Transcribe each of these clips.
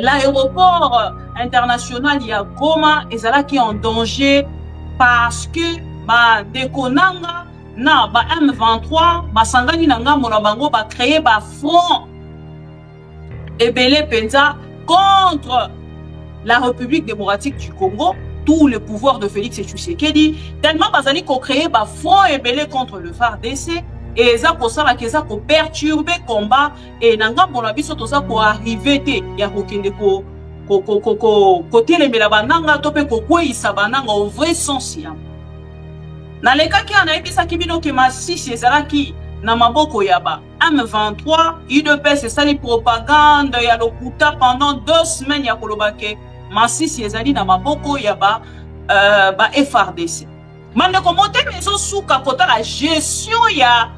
L'aéroport international il y a Goma et ça qui est en danger parce que Dekonanga na M23 basangani nanga monabango ba créer ba front ebele penza contre la République démocratique du Congo, tout le pouvoir de Félix Tshisekedi, tellement basani ko créer ba front ebele contre le FARDC et ça pour ça que ça ko perturber combat et nanga mona biso to ça ko arriver te ya kokende ko telemela bananga to pe ko kwisa bananga au vrai sens ya na leka ki anaibisa kibino ke masisi ezalaki na maboko ya ba M23 UDPS c'est la propagande ya lokuta pendant 2 semaines ya kolobake masisi ezali na maboko ya ba FARDC mande ko monte meso suka kota la gestion ya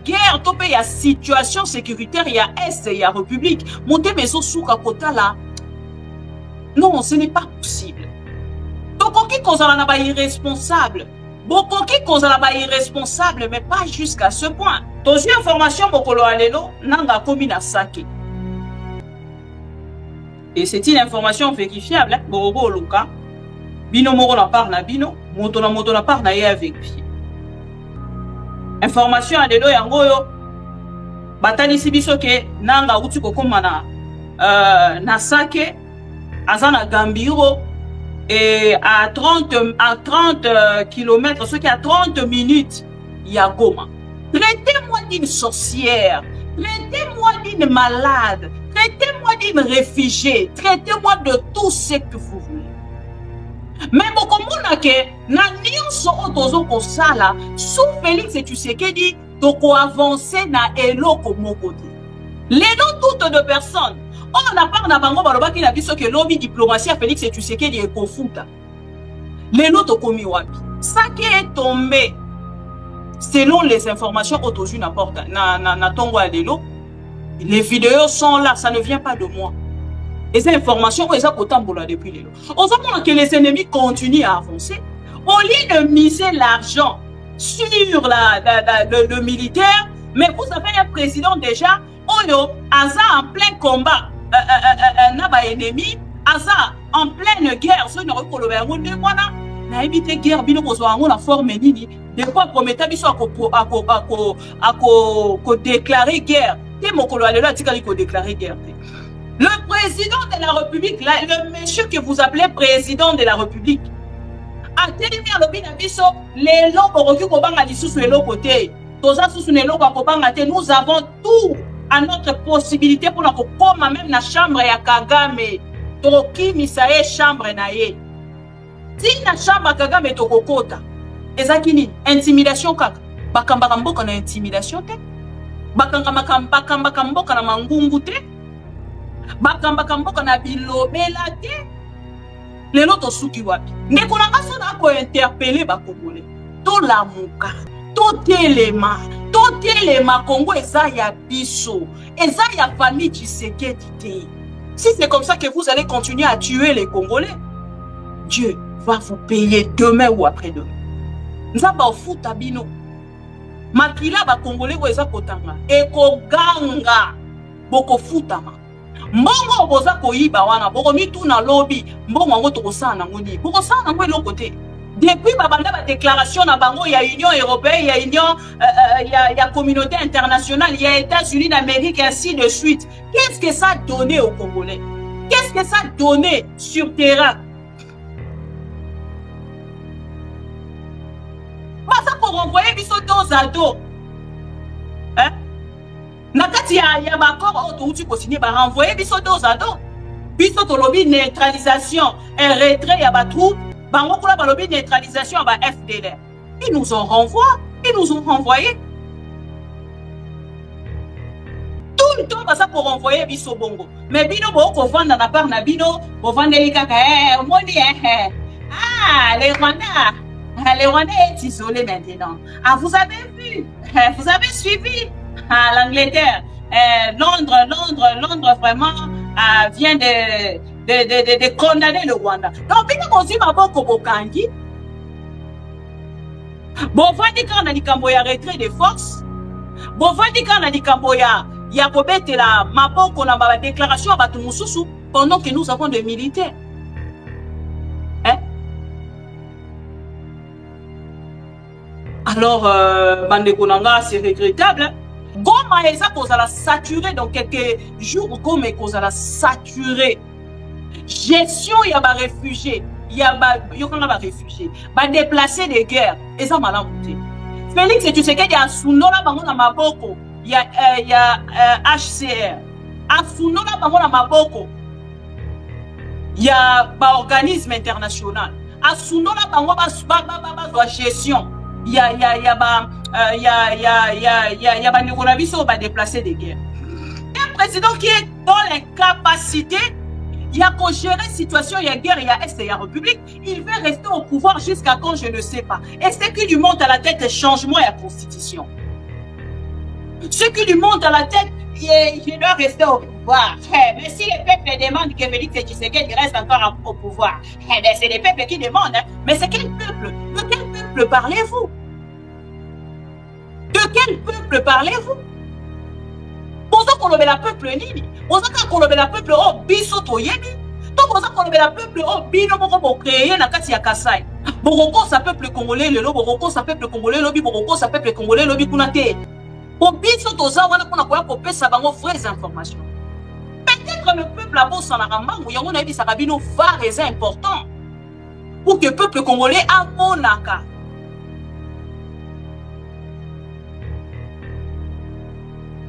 guerre to pe ya situation sécuritaire ya est ya république monte meso suka kota la non ce n'est pas possible donc qui kozala na ba irresponsable beaucoup qui kozala ba irresponsable mais pas jusqu'à ce point tozi information bokolo alelo nanga komi na sake et c'est une information vérifiable borobo luka bino moko na part na bino moto na part na ye avec pied information alelo yango yo batanisi biso ke nanga uti kokoma na sake azana Gambiro et à 30 km, ce qui a 30 minutes, il y a Goma. Traitez-moi d'une sorcière, traitez-moi d'une malade, traitez-moi d'une réfugiée, traitez-moi de tout ce que vous voulez. Mais beaucoup de gens qui n'ont pas sala sous Félix Tshisekedi, donc avancer na elo comme côté. Les noms toutes de personnes. On a parlé d'Abango Baloba qui a dit que lobby diplomatie à Félix Tshisekedi est confuta. Les notes commis wapi. Ça qui est tombé, selon les informations autour n'apporte na tongo à l'élo, les vidéos sont là, ça ne vient pas de moi. Et ces informations, ils ont autant depuis l'élo. On sent que les ennemis continuent à avancer. Au lieu de miser l'argent sur le militaire, mais vous avez un président déjà, Oyo, Aza en plein combat. Naba ennemi asa en pleine guerre ce ne rekoloba yango nde mwana na ebite guerre bino kozwa yango na forme nini de quoi prometa biso ako déclarer guerre te mokolo alelo atikali ko déclarer guerre le président de la République là, le monsieur que vous appelez président de la République a telemi alobi na biso lelo boroki kobanga lisusu eloko te toza susu na eloko akobanga te nous avons tout à notre possibilité pour nous comme même la chambre ya Kagame toki misaye chambre na ye si na chambre Kagame tokokota ezakini intimidation kaka bakamba mboka na intimidation te bakamba mboka na mangungu te bakamba mboka na bilobela te lelo to suki wapi ndeko na ngaso na ko interpeller ba Congolais to la muka to telema Congo eza ya biso eza ya famille Tshisekedi te. Si c'est comme ça que vous allez continuer à tuer les Congolais, Dieu va vous payer demain ou après-demain. Nzaba ofuta bino makila ba Congolais ko eza kotanga eko ganga boko futama mbongo boza koyiba wana boko mitu na lobby mbongo ngo tokosana ngoni boko sana ngo eloko te. Depuis la déclaration na bango, il y a Union européenne, il y a Union, il y a communauté internationale, il y a États-Unis d'Amérique, et ainsi de suite. Qu'est-ce que ça a donné aux Congolais? Qu'est-ce que ça a donné sur terrain? Pas ça pour renvoyer biso dos à dos. Hein? Nakati ya bakor autouti ko signer ba renvoyer biso dos à dos. Biso to lobby neutralisation, un retrait ya ba troupe. Bango kula balobi neutralisation à FDLR. Ils nous ont renvoyé. Tout le temps, ça pour renvoyer biso bongo. Mais bino boko vanda na part na bino, bo vandeli kaka moni ah les Rwandais est isolé maintenant. Ah vous avez vu, vous avez suivi l'Angleterre, Londres vraiment vient de condamner le Rwanda. Donc, bien qu'on dit ma boko bokangi, bon, vandi quand on a dit qu'il y a retrait de force, bon, vandi quand on a dit qu'il y a kobete la maboko na ba déclaration à batu mususu, pendant que nous avons des militaires. Hein? Alors, Bandekonanga, c'est regrettable. Hein? Goma eza kozala saturé dans quelques jours. Goma kozala saturé. Gestion ya ba réfugiés, ya ba yokanga ba réfugiés, ba déplacés de guerre. Eza malamuté. Félix Tshisekedi a sunola bango na maboko ya HCR. A sunola bango na maboko ya ba organisme international. A sunola bango ba gestion. Ya déplacé de guerre. Un président qui est dans l'incapacité, il y a qu'à gérer la situation, il y a guerre, il y a Est et il y a République, il va rester au pouvoir jusqu'à quand, je ne sais pas. Et ce qui lui monte à la tête, c'est changement et la constitution. Ce qui lui monte à la tête, je dois rester au pouvoir. Mais si les peuples demandent que Félix Tshisekedi reste encore au pouvoir, c'est les peuples qui demandent. Hein. Mais c'est quel peuple? De quel peuple parlez-vous? De quel peuple parlez-vous? Posa kolobe la peuple nini? Posa kolobe la peuple oh biso toyebi? To posa kolobe la peuple oh bino moko bo créer na kati ya Kasai. Boroko sa peuple congolais lelo, boroko sa peuple congolais lobi, boroko sa peuple congolais lobi kuna te. Po biso toza wana kuna koya kopesa bango vraies informations. Peut-être le peuple a bossa na rambangu yango na yebisa kabino va c'est important pour que le peuple congolais amonaka.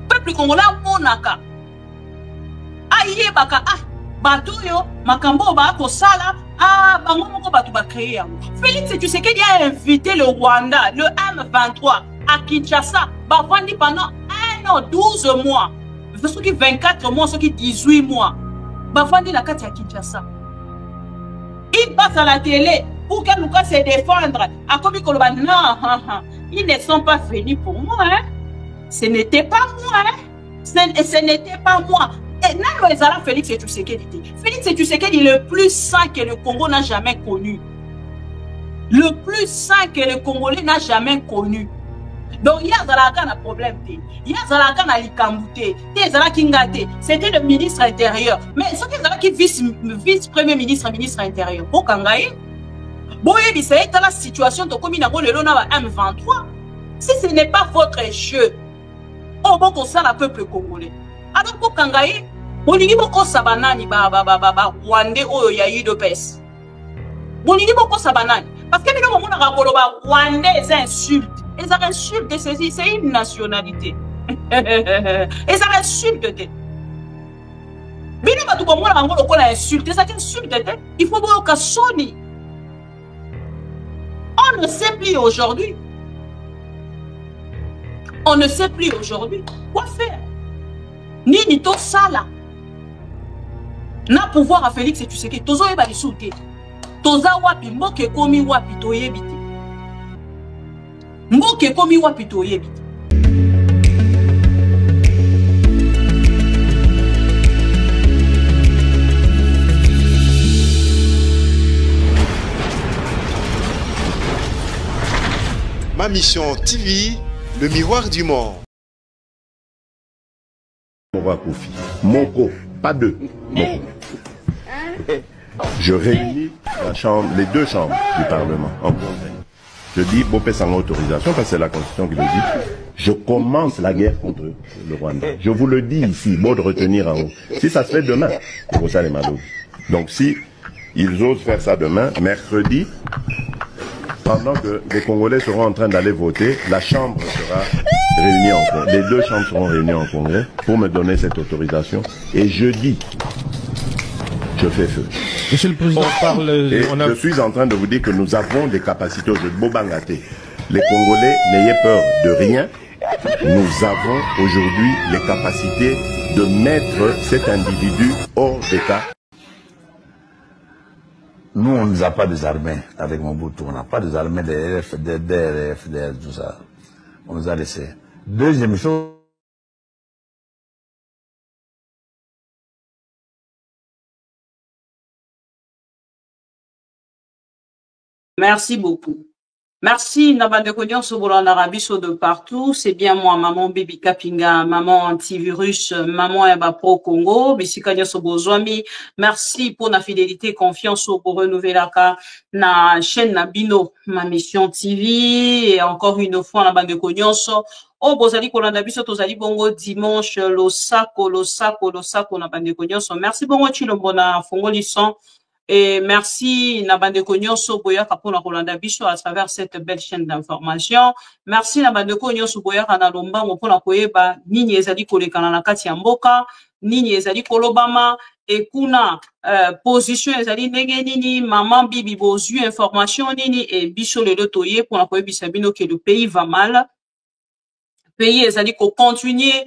Peuple congolais monaka aye baka batuyo makambo ba ko sala bango moko batu ba créer. Félix Tshisekedi a invité le Rwanda, le M23 à Kinshasa, ba vandi pendant 1 an 12 mois, ceux qui 24 mois, ceux qui 18 mois, ba vandi na kati ya Kinshasa. Il passe à la télé pour que nous se défendre à comme non, ils ne sont pas venus pour moi hein. Ce n'était pas moi, hein? Ce n'était pas moi. Et Nalo Ezala Félix Tshisekedi. Félix Tshisekedi est le plus saint que le Congo n'a jamais connu. Le plus saint que le Congolais n'a jamais connu. Donc, il y a un problème. Il y a un likambouté. C'était le ministre intérieur. Mais ce qui est vice-premier ministre, ministre intérieur. Pour Kangaï, c'est la situation de M23. Si ce n'est pas votre jeu, on va ça le peuple congolais. Alors pour Kangaï, on dit beaucoup sabanani Rwandais ou yayi de pes. On dit beaucoup sabanani parce que nous on a Rwandais c'est insulte. Et ça insulte c'est une nationalité. Et ça insulte. Bino batu ko mona ngolo ko na insulte, ça insulte. Il faut voir que Sony. On ne sait plus aujourd'hui. On ne sait plus aujourd'hui quoi faire. Ni to sala. Na pouvoir à Félix et tu sais que tozo eba lisouté. Toza wapi mboke komi wapi to yebite. Mboke komi wapi to yebite. Ma mission TV, le miroir du monde. Moko, pas deux. Moko. Je réunis la chambre, les deux chambres du Parlement en congrès. Je dis, Bopé sans autorisation, parce que c'est la Constitution qui le dit, je commence la guerre contre le Rwanda. Je vous le dis ici, bon de retenir en haut. Si ça se fait demain, c'est pour ça les malades. Donc si ils osent faire ça demain, mercredi, pendant que les Congolais seront en train d'aller voter, la Chambre sera réunie en congrès. Les deux chambres seront réunies en congrès pour me donner cette autorisation. Et jeudi, je fais feu. Monsieur le Président, je suis en train de vous dire que nous avons des capacités au jeu de Bobangaté. Les Congolais, n'ayez peur de rien. Nous avons aujourd'hui les capacités de mettre cet individu hors d'état. Nous, on ne nous a pas désarmés avec Mobutu. On n'a pas désarmé des FDR, tout ça. On nous a laissés. Deuxième chose. Merci beaucoup. Merci, Nabande Konyon, Sobolan Arabiso de partout. C'est bien moi, maman Baby Kapinga, maman antivirus, maman Eba Pro Congo, Bissikanya Sobozwami. Merci pour la fidélité, confiance au renouvelaka, na chaîne Nabino, ma mission TV, et encore une fois, Nabande Konyon, oh, bozali kolanda biso tozali bongo dimanche, losako, Nabande Konyon. Merci bongo Chilombo na Fongoli son. Et merci Nabandeko Nyonso Boyaka pour la Rolanda Bicho à travers cette belle chaîne d'information. Merci Nabandeko Nyonso Boyaka na Lomba pour la Koyeba nini ezali kolekana na kati ya mboka, nini ezali kolobama et kuna position ezali ndenge nini maman bibi bozu information nini et bicho le lotoye pour la Koyeba bino que le pays va mal. Pays ezali ko continuer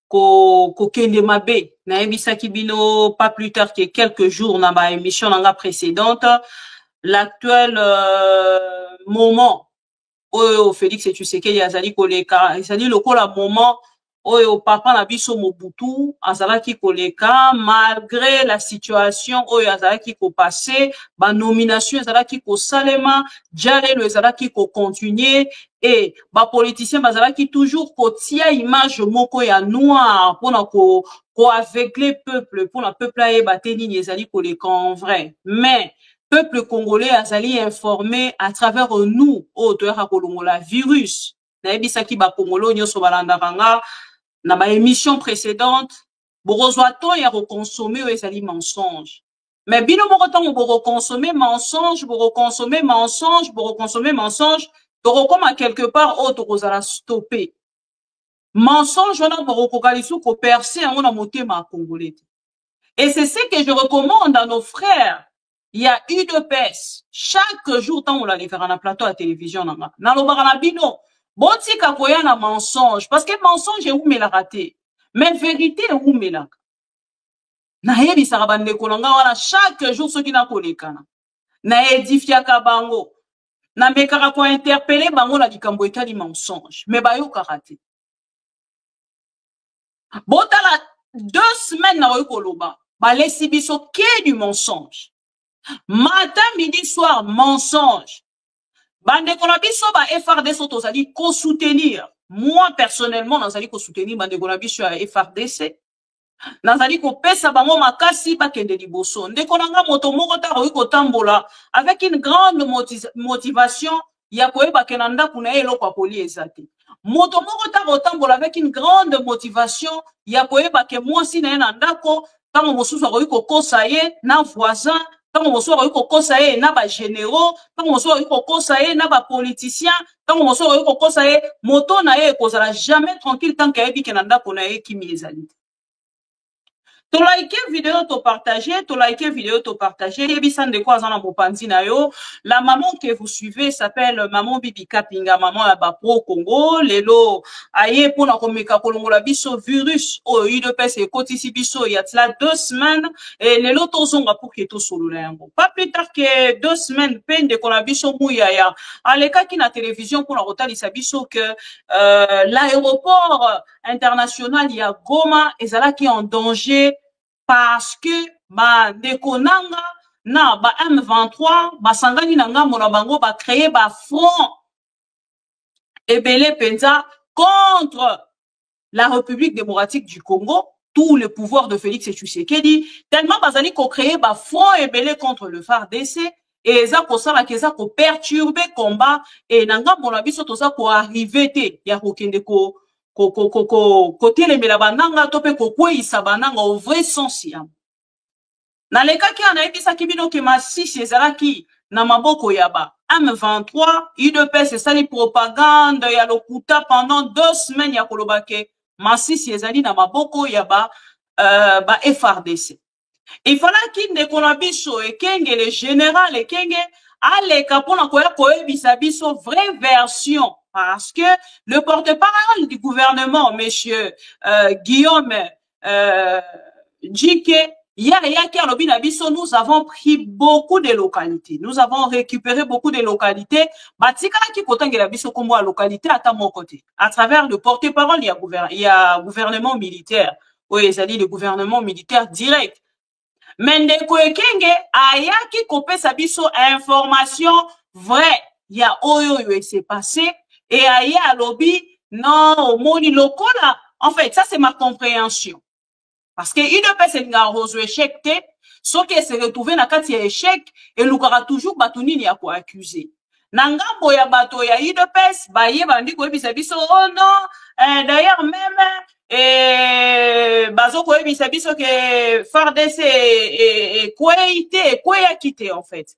ko kende mabe na ebisaki bino pas plus tard que quelques jours na ba émission nanga précédente l'actuel moment oyo Félix Tshisekedi azali koleka ezali lokola moment oyo papa na biso Mobutu azalaki koleka malgré la situation oyo azalaki ko passer ba nomination azalaki ko salema jalelo azalaki ko continuer et ba politicien bazalaki toujours kotia image moko ya noir pona ko aveugler peuple pona peuple aye bateni ni ezali koleka en vrai mais peuple congolais azali informé à travers nous o toyaka kolongola virus na ebisaki ba congolais nyonso balandaka na ma émission précédente borozwato ya reconsommer ezali mensonge mais bino moko tango boroconsommer mensonge torokoma quelque part autre kozala stopper mensonge wana borokokalisu ko percer yango na motema congolais et c'est ce que je recommande à nos frères. Il y a UDPS chaque jour tant on la lekara na plateau à télévision na lobaka na bino botika koya na mensonge parce que mensonge est où me la raté mais vérité est où me la na yebi sarabande kolonga wana chaque jour ceux qui na kolekana na edifiaka bango na mekara ko interpeller bango na likambo etali mensonge mais bayo karaté botala 2 semaines na oyo koloba balesi biso ke du mensonge matin midi soir mensonge. Bande Konabiso ba FRDC tozali ko soutenir. Moi personnellement nazali ko soutenir bande Konabiso à FRDC. Nazali ko pesa bango makasi ba kende liboso. Ndeko nanga moto moko ta ko tambola avec une grande motivation ya koyeba kenanda kuna eloko apoli ezate. Moto moko ta ko tambola avec une grande motivation ya koyeba ke mwasi na na ndako tango mosusu ko kosa ye na voisin. Tant qu'on soit au conseiller na ba généraux, tant qu'on soit au conseiller na ba politiciens, tant qu'on soit au conseiller moto na ye kozala jamais tranquille tant qu'il y a bi kenanda kona ye kimi ezali. To like vidéo to partager, Ebissan de quoi zana mopanzi na yo. La maman que vous suivez s'appelle maman Bibi Kapinga, maman la Pro Congo, lelo aye pour na komeka kolongola biso virus o UDPS et kotisi biso il y a cela 2 semaines et lelo tozonga pour que to solo la yango. Pas plus tard que 2 semaines peine de kola biso muyaya. Aleka ki na télévision pour la rotalisa biso que l'aéroport international ya Goma ezala ki en danger parce que ba nekonanga na ba M23 ba sangani nanga mona bango ba créer ba front ebele penza contre la République démocratique du Congo, tout le pouvoir de Félix Tshisekedi, tellement bazali ko créer ba front ebele contre le FARDC et ça ko sala ke ça ko perturber combat et nanga mona biso to ça ko arriver te ya ko kende ko côté les melabananga tope ko kwisa bananga au vrai sens ya na leka ki ana ebisa kibino ke masisi ezalaki na maboko ya ba M23 UDPS ça les propagande ya lokuta pendant 2 semaines ya kolobake masisi ezali na maboko ya ba FRDC il fallait qu'il ne konabiso ekenge le général ekenge aleka pona koya koyebisa biso vraie version. Parce que le porte-parole du gouvernement, monsieur Guillaume Djike, nous avons pris beaucoup de localités. Nous avons récupéré beaucoup de localités. À travers le porte-parole, il y a gouvernement militaire. Oui, c'est-à-dire le gouvernement militaire direct. Mais Ndeko Ekenge, ayaki kopé sa biso information vraie. ya oyo yo s'est passé et aye à lobby non au moni lokola. En fait, ça c'est ma compréhension. Parce que UDPS c'est nga rozo échec te, so que se retrouver na kati ya échec et lukara toujours batunini ya ko accuser. Nangambo ya bato ya UDPS baye bandi ko ebisa biso oh non d'ailleurs même bazo ko ebisa biso que FARDC et quoi quitté en fait.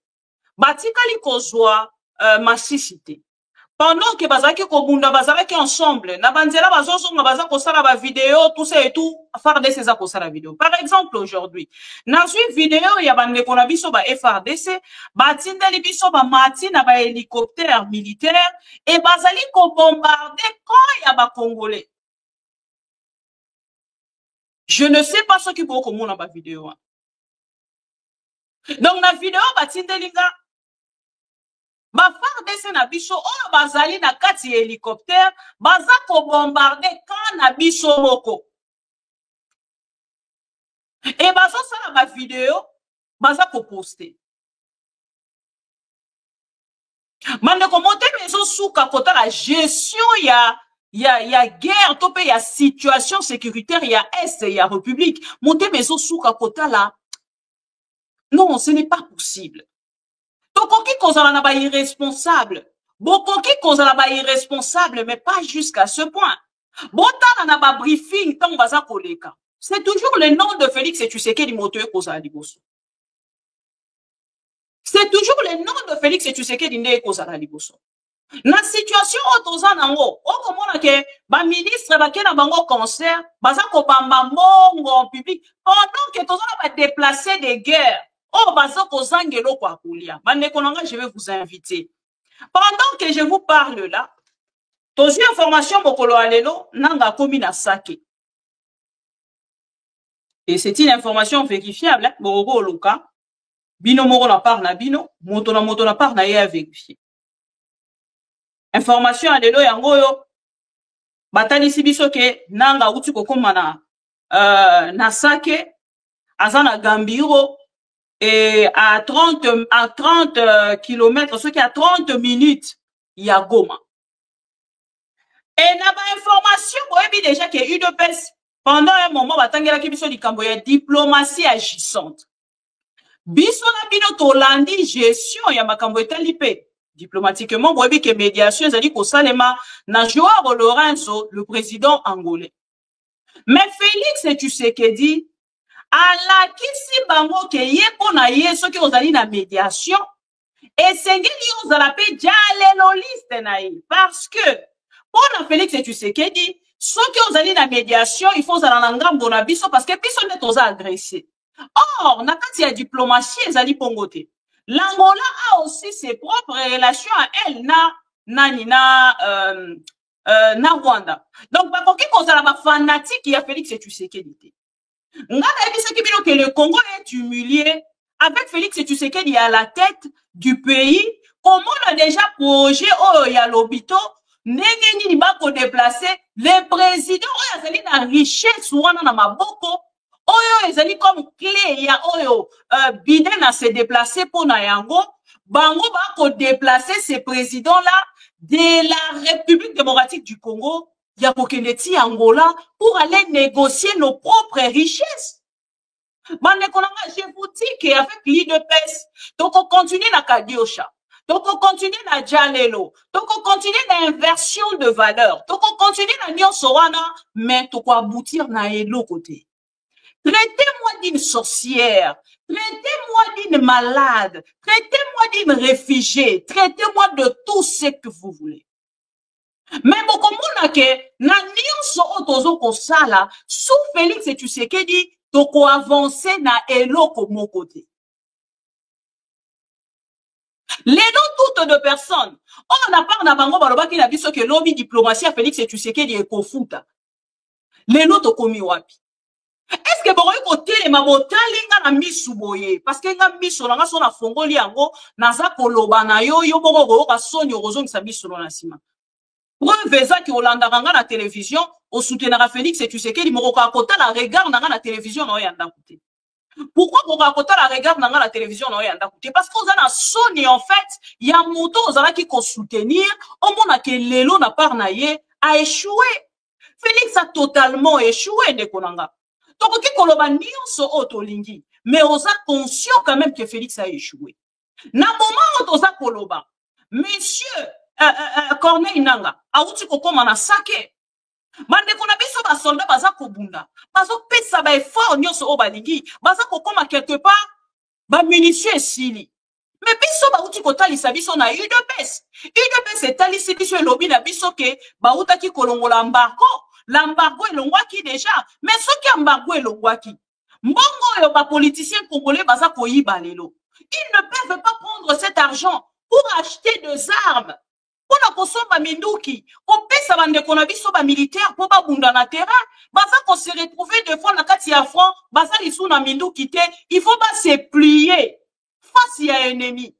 Batikali kozwa massicité. Pendant que bazaki kobunda bazaki ensemble, na banzela bazosonga bazako sala ba vidéo tout ça et tout, FARDC za ko sala vidéo. Par exemple aujourd'hui, na suite vidéo ya bande kona biso ba FARDC, batindeli biso ba mati na ba hélicoptère militaire et bazali ko bombarder quand ya ba congolais. Je ne sais pas ce qui peut komona ba vidéo. Donc na vidéo batindeli nga ba FARDC na biso oyo bazali na kati hélicoptère baza ko bombarder quand na biso moko et bazo sala ba vidéo baza ko poster mande ko monter maison souka kota la gestion ya guerre to pe ya situation sécuritaire ya est ya république monter maison souka kota la non ce n'est pas possible. Bokoki kozala na ba irresponsable. Bokoki kozala ba irresponsable, mais pas jusqu'à ce point. Botana na ba briefing tant baza koleka. C'est toujours le nom de Félix Tshisekedi motoye kozala liboso. C'est toujours le nom de Félix Tshisekedi nde kozala liboso. Na situation otoza nango, okomona ke ba ministre bakena bango concert, baza ko bamba mbongo en public pendant que toza ba déplacer des guerres. Oh, bazoko zangelo kwa kulia. Manekonanga, je vais vous inviter. Pendant que je vous parle là, tozi information mokolo alelo, nanga komi na sake. Et c'est une information vérifiable, hein, borogo oluka. Bino moro na part na bino, moto na part na ye a vérifier. Information alelo yango yo, batali sibiso ke nanga uti kokoma na sake, azana gambiro, et à 30 kilomètres, ce qui est à 30 minutes, il y a Goma. Et n'a pas information, vous avez déjà que UDPS, pendant un moment, batangela ki biso likambo ya diplomatie agissante. Biso na bino tolandi gestion ya makambo etali pe. Diplomatiquement, vous avez que médiation, c'est-à-dire qu'au Salema, na Joao Lorenzo, le président angolais. Mais Félix Tshisekedi, ala kisi bango ke yeko na yeso ki ozali na médiation et sengeli ozala pe jalelo liste na ye parce que pour na Félix Tshisekedi soki ozali na médiation il faut ozala na ngambo na biso parce que biso nde toza agressé. Or na kati ya diplomatie ezali pongo te. L'Angola a aussi ses propres relations à elle na Rwanda. Donc bakoki kozala ba fanatique ya Félix Tshisekedi. Que le Congo est humilié avec Félix Tshisekedi à la tête du pays. Comment on a déjà projet oh ya l'hôpital n'engeni ni ba ko déplacer les présidents oh yazali na richesse wana na maboko oyo ezali comme clé ya oyo Biden a se déplacer pour na yango bango ba ko déplacer ces présidents là de la République démocratique du Congo. Il y a Pokeneti Angola pour aller négocier nos propres richesses. Je vous dis qu'avec l'UDPS, donc on continue la Kadiosha, donc on continue la Jalelo, donc on continue l'inversion de valeur, donc on continue la Nyon Sowana, mais tout quoi aboutir na l'autre côté. Traitez-moi d'une sorcière, traitez-moi d'une malade, traitez-moi d'une réfugiée, traitez-moi de tout ce que vous voulez. Mais bokomona ke na nyonso otozo ko sala sous Félix Tshisekedi toko avancer na eloko moko te. Les noms toutes de personnes. On a parlé na bango balobaki na biso ke lobby diplomatie à Félix Tshisekedi e kofuta. Les noms to komi wapi? Est-ce que bokoki kotelema botalinga na misu boye parce que nga miso na nga so na fongoli yango naza koloba na yo yo boko koyoka soni ozongisa miso na nsima. Preuve qui Olanda ranga la télévision, au soutenir Félix Tshisekedi, moko à côté la regard na la télévision na yanda côté. Pourquoi vous racontez la regard dans la télévision non yanda côté parce que vous avez un son en fait il y a moto vous avez qui soutenir au moment que lelo na part na ye a échoué. Félix a totalement échoué de konanga. Donc qui koloba nyonso otolingi mais on a conscient quand même que Félix a échoué. Na moment où on a koloba monsieur Corneille Nanga a outi kokoma na sake. Bande kona biso ba soldat baza kobunda bazo pesa ba effort nyonso o balingi baza kokoma quelque part ba munitions esili mais biso ba uti kotalisa biso na UDPS etalisi biso elobi na biso ke ba utaki kolongola l'embargo elongwaki déjà mais soki embargo elongwaki mbongo oyo ba politiciens congolais baza koyiba lelo ils ne peuvent pas prendre cet argent pour acheter des armes. Pour la kosomba minduki, on pesa bande kona biso ba militaire pour ba bunda na terrain, baza ko se retrouver deux fois na kati ya front, baza lisu na minduki te, il faut pas se plier face à ennemi.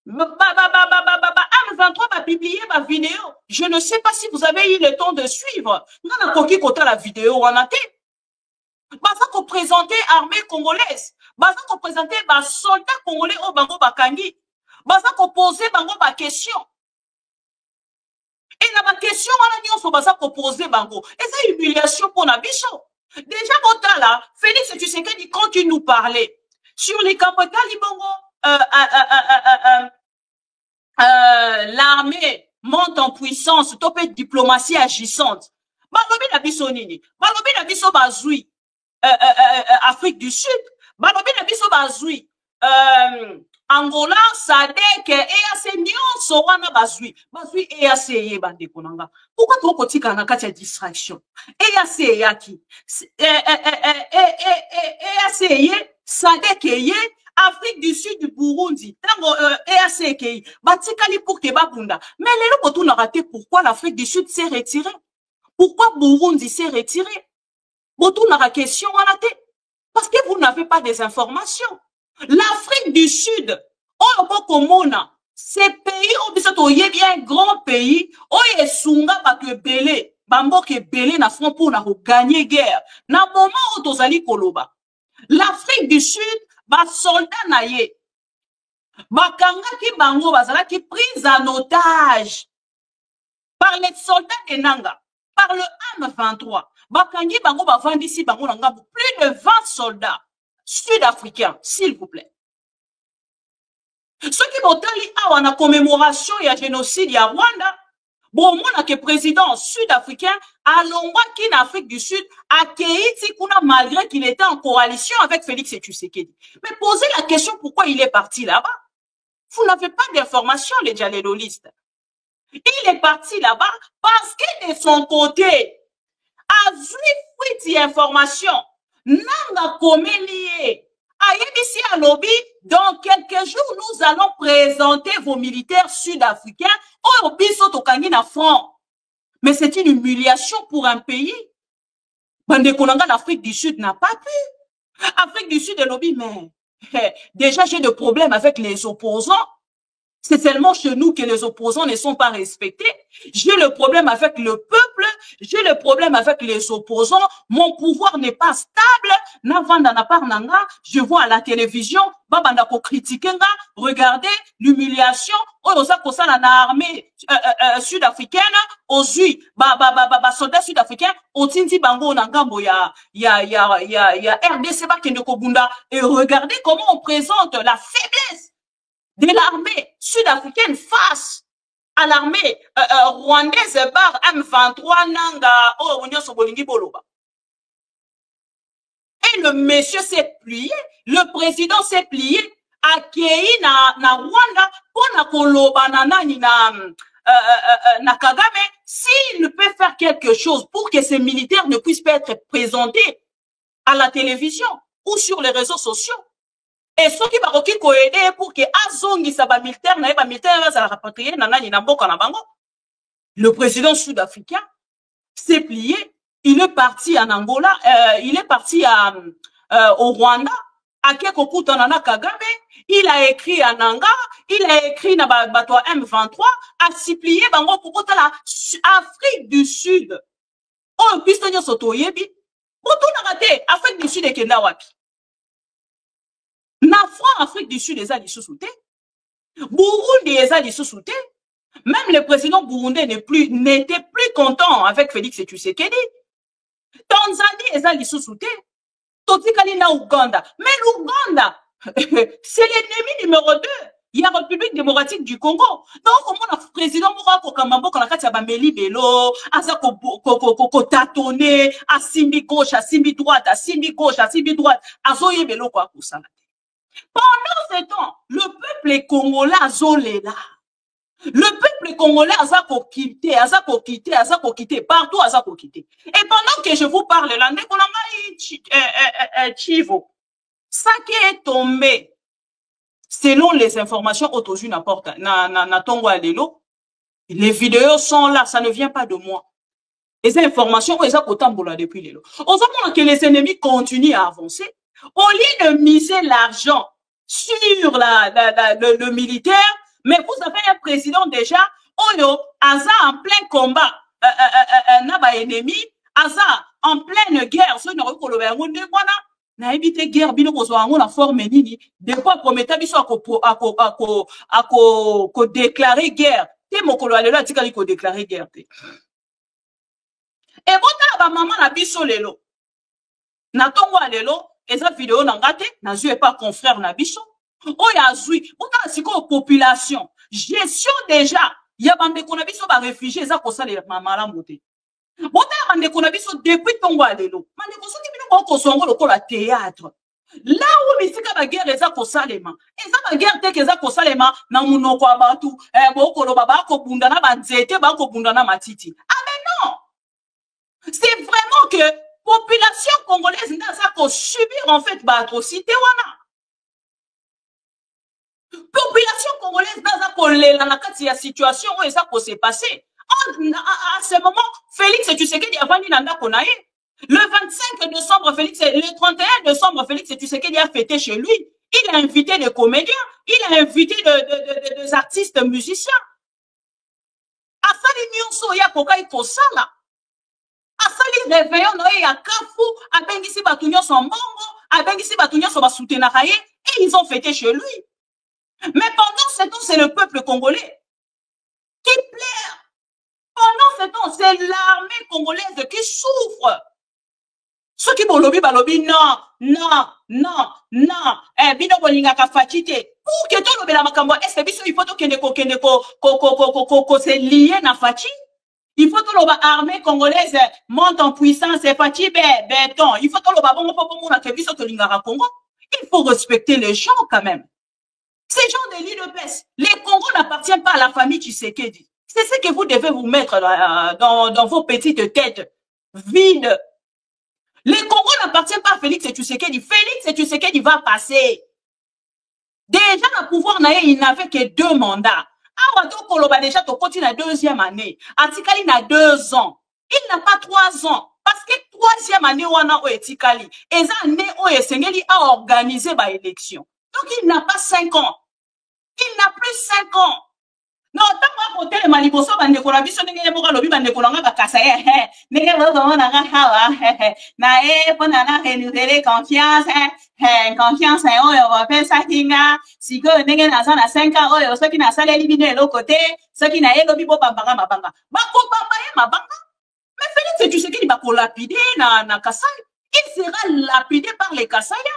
M23 va publier ma vidéo. Je ne sais pas si vous avez eu le temps de suivre. N'a koki kota la vidéo wana te. Baza ko présenter armée congolaise, baza ko présenter ba soldats congolais au bango bakangi, baza ko poser bango ba question. Et la question, on va proposer bango. Et c'est une humiliation pour Nabiso. Déjà, là, Félix Tshisekedi, quand il nous parlait sur les capitales, l'armée monte en puissance, topé de diplomatie agissante. Balobi Nabiso Nini, Balobi Nabiso Bazoui, Afrique du Sud, Balobi Nabiso Bazoui, Angola, Sadek, EAC, nyonso wana bazui EAC ye bande konanga. Pourquoi trop kotika na kati ya distraction? EAC yaki. EAC ye, Sadek ye, Afrique du Sud du Burundi. Tango EAC ke batikali pour ke babunda. Mais lelo botu na raté pourquoi l'Afrique du Sud s'est retirée? Pourquoi Burundi s'est retiré? Botu na question wana te. Parce que vous n'avez pas des informations. L'Afrique du Sud, ces pays, il y a un grand pays, il y a sunga batu belé, bambo ke belé na front pour na gagner guerre. Na moment où tozali koloba, l'Afrique du Sud, ba soldat na ye, ba kanga ki bango bazala ki prise en otage par les soldats de Nanga, par le M23, ba kangi bango ba vandisi bango na ngambo, plus de 20 soldats sud-africains, s'il vous plaît. Ceux qui vont à la commémoration et à génocide il y a Rwanda, bon, moi, que président sud-africain, à Longwa, qui en Afrique du Sud, a Keïti Kuna, malgré qu'il était en coalition avec Félix Tshisekedi. Mais posez la question pourquoi il est parti là-bas. Vous n'avez pas d'informations, les diallolistes. Il est parti là-bas parce que de son côté, a vu d'informations. Nanga Komélié, Aïbisi à lobby, dans quelques jours, nous allons présenter vos militaires sud-africains au biso tokangi na front. Mais c'est une humiliation pour un pays. Bande Konanga, l'Afrique du Sud n'a pas pu. Afrique du Sud est lobby, mais déjà j'ai des problèmes avec les opposants. C'est seulement chez nous que les opposants ne sont pas respectés. J'ai le problème avec le peuple, j'ai le problème avec les opposants. Mon pouvoir n'est pas stable. Je vois à la télévision, babandako critiquer, regardez l'humiliation. L'armée sud-africaine, aux soldats sud-africains, au tinti bango nangambo ya RDC Bakendekobunda. Et regardez comment on présente la faiblesse de l'armée sud-africaine face à l'armée rwandaise par M23 Nanga et le monsieur s'est plié, le président s'est plié à Kei na Rwanda pour na koloba na nani na Kagame s'il peut faire quelque chose pour que ces militaires ne puissent pas être présentés à la télévision ou sur les réseaux sociaux. Et ceux qui vont aider pour que Azongi Saba militaire n'a pas militaire va rapatrier nanani na mboka na bango. Le président sud-africain s'est plié, il est parti en Angola, il est parti au Rwanda, à Kekokuta nana Kagame, il a écrit en Nanga, il a écrit na bato M23, a supplié bango pour la Afrique du Sud. Oh, pistonyo soto yebi, boto na raté, Afrique du Sud et kenda wapi. Afrique du Sud, les a sous-souté. Burundi, les a sous-souté. Même le président burundais n'était plus content avec Félix Tshisekedi. Tanzanie, les a sous-souté. Totikali na Ouganda. Mais l'Ouganda, c'est l'ennemi numéro 2. Il y a la République démocratique du Congo. Donc, comment le président Mourako Kamambo, quand la Bameli Belo, Asa ko tâtonner, à Simbi gauche, à Simbi droite, à Simbi gauche, à Simbi droite, à Zoye Belo, quoi, pour ça. Pendant ce temps, le peuple congolais a zolé là. Le peuple congolais a quitté, partout a quitté. Et pendant que je vous parle là, Chivo, ça qui est tombé, selon les informations autour n'apporte, les vidéos sont là, ça ne vient pas de moi. Les informations, ils ont depuis les lots. On voit que les ennemis continuent à avancer. Au lieu de miser l'argent sur le militaire, mais vous avez un président déjà, Oyo, Aza en plein combat, n'a ennemi, Aza en pleine guerre, ce n'est pas na évité guerre bino kozwango na forme nini de quoi prometa biso ako déclarer guerre te mokolo alelo atikali ko déclarer guerre te et bota ba maman na biso lelo na tongo alelo eza vidéo na ngate na zue pas confrère na biso oya azui bota siko population gestion déjà ya bande ko na biso ba réfugiés eza ko salela mama moté. Bota bande ko na biso depuis tongo alelo mande ko soki bino ko songo lokola théâtre là où bisika ba guerre eza ko salema eza ba guerre te eza ko salema na munoko abatu bokolo baba ko bunda na banzete ba ko bunda na matiti ah mais non c'est vraiment que population congolaise n'a ko subir en fait ba atrocité wana population congolaise n'a ko lela na kati ya situation où eza ko se passer. À ce moment, Félix Tshisekedi a vendu Nanda Konae. Le 25 décembre, le 31 décembre, Félix Tshisekedi a fêté chez lui. Il a invité des comédiens, il a invité des artistes musiciens. Asali Nyonso ya Kokai Kosala. Asali réveillon noé à Kafou, à Bengisi Batounion son Mongo, à Bengisi Batounion son Basoutenaraye, et ils ont fêté chez lui. Mais pendant ce temps, c'est le peuple congolais qui pleure. Pendant ce temps, c'est l'armée congolaise qui souffre. Ceux qui bolobi balobi, non. Bino bolinga ka fatite. Pour que tout le makambo, est-ce que il faut que se lier na fati? Il faut que l'armée congolaise monte en puissance et fati béton. Il faut que Congo. Il faut respecter les gens quand même. Ces gens de l'IDPS, les Congos n'appartiennent pas à la famille Tshisekedi. C'est ce que vous devez vous mettre dans vos petites têtes vides. Les Congos n'appartiennent pas à Félix Tshisekedi. Félix Tshisekedi va passer. Déjà, le pouvoir, il n'avait que 2 mandats. Awato Koloba déjà, tu continues la 2e année. Atikali n'a 2 ans. Il n'a pas 3 ans. Parce que 3e année, wana o etikali. Et ça, année o esengeli a organisé ma élection. Donc, il n'a pas 5 ans. Il n'a plus 5 ans. Non, tant que le Maliboso, bande ko la biso ndenge boka lobi bande ko nga bakasa ndenge boka na hawa na pona na renouveler confiance confiance oyo va faire ça kinga siko ndenge na sana 5 ans oyo soki na sala libino elo côté soki na elobi bo bambanga mabanga bako bamba ye mabanga mais Félix Tshisekedi bako lapider na Kasai il sera lapidé par les Kasaya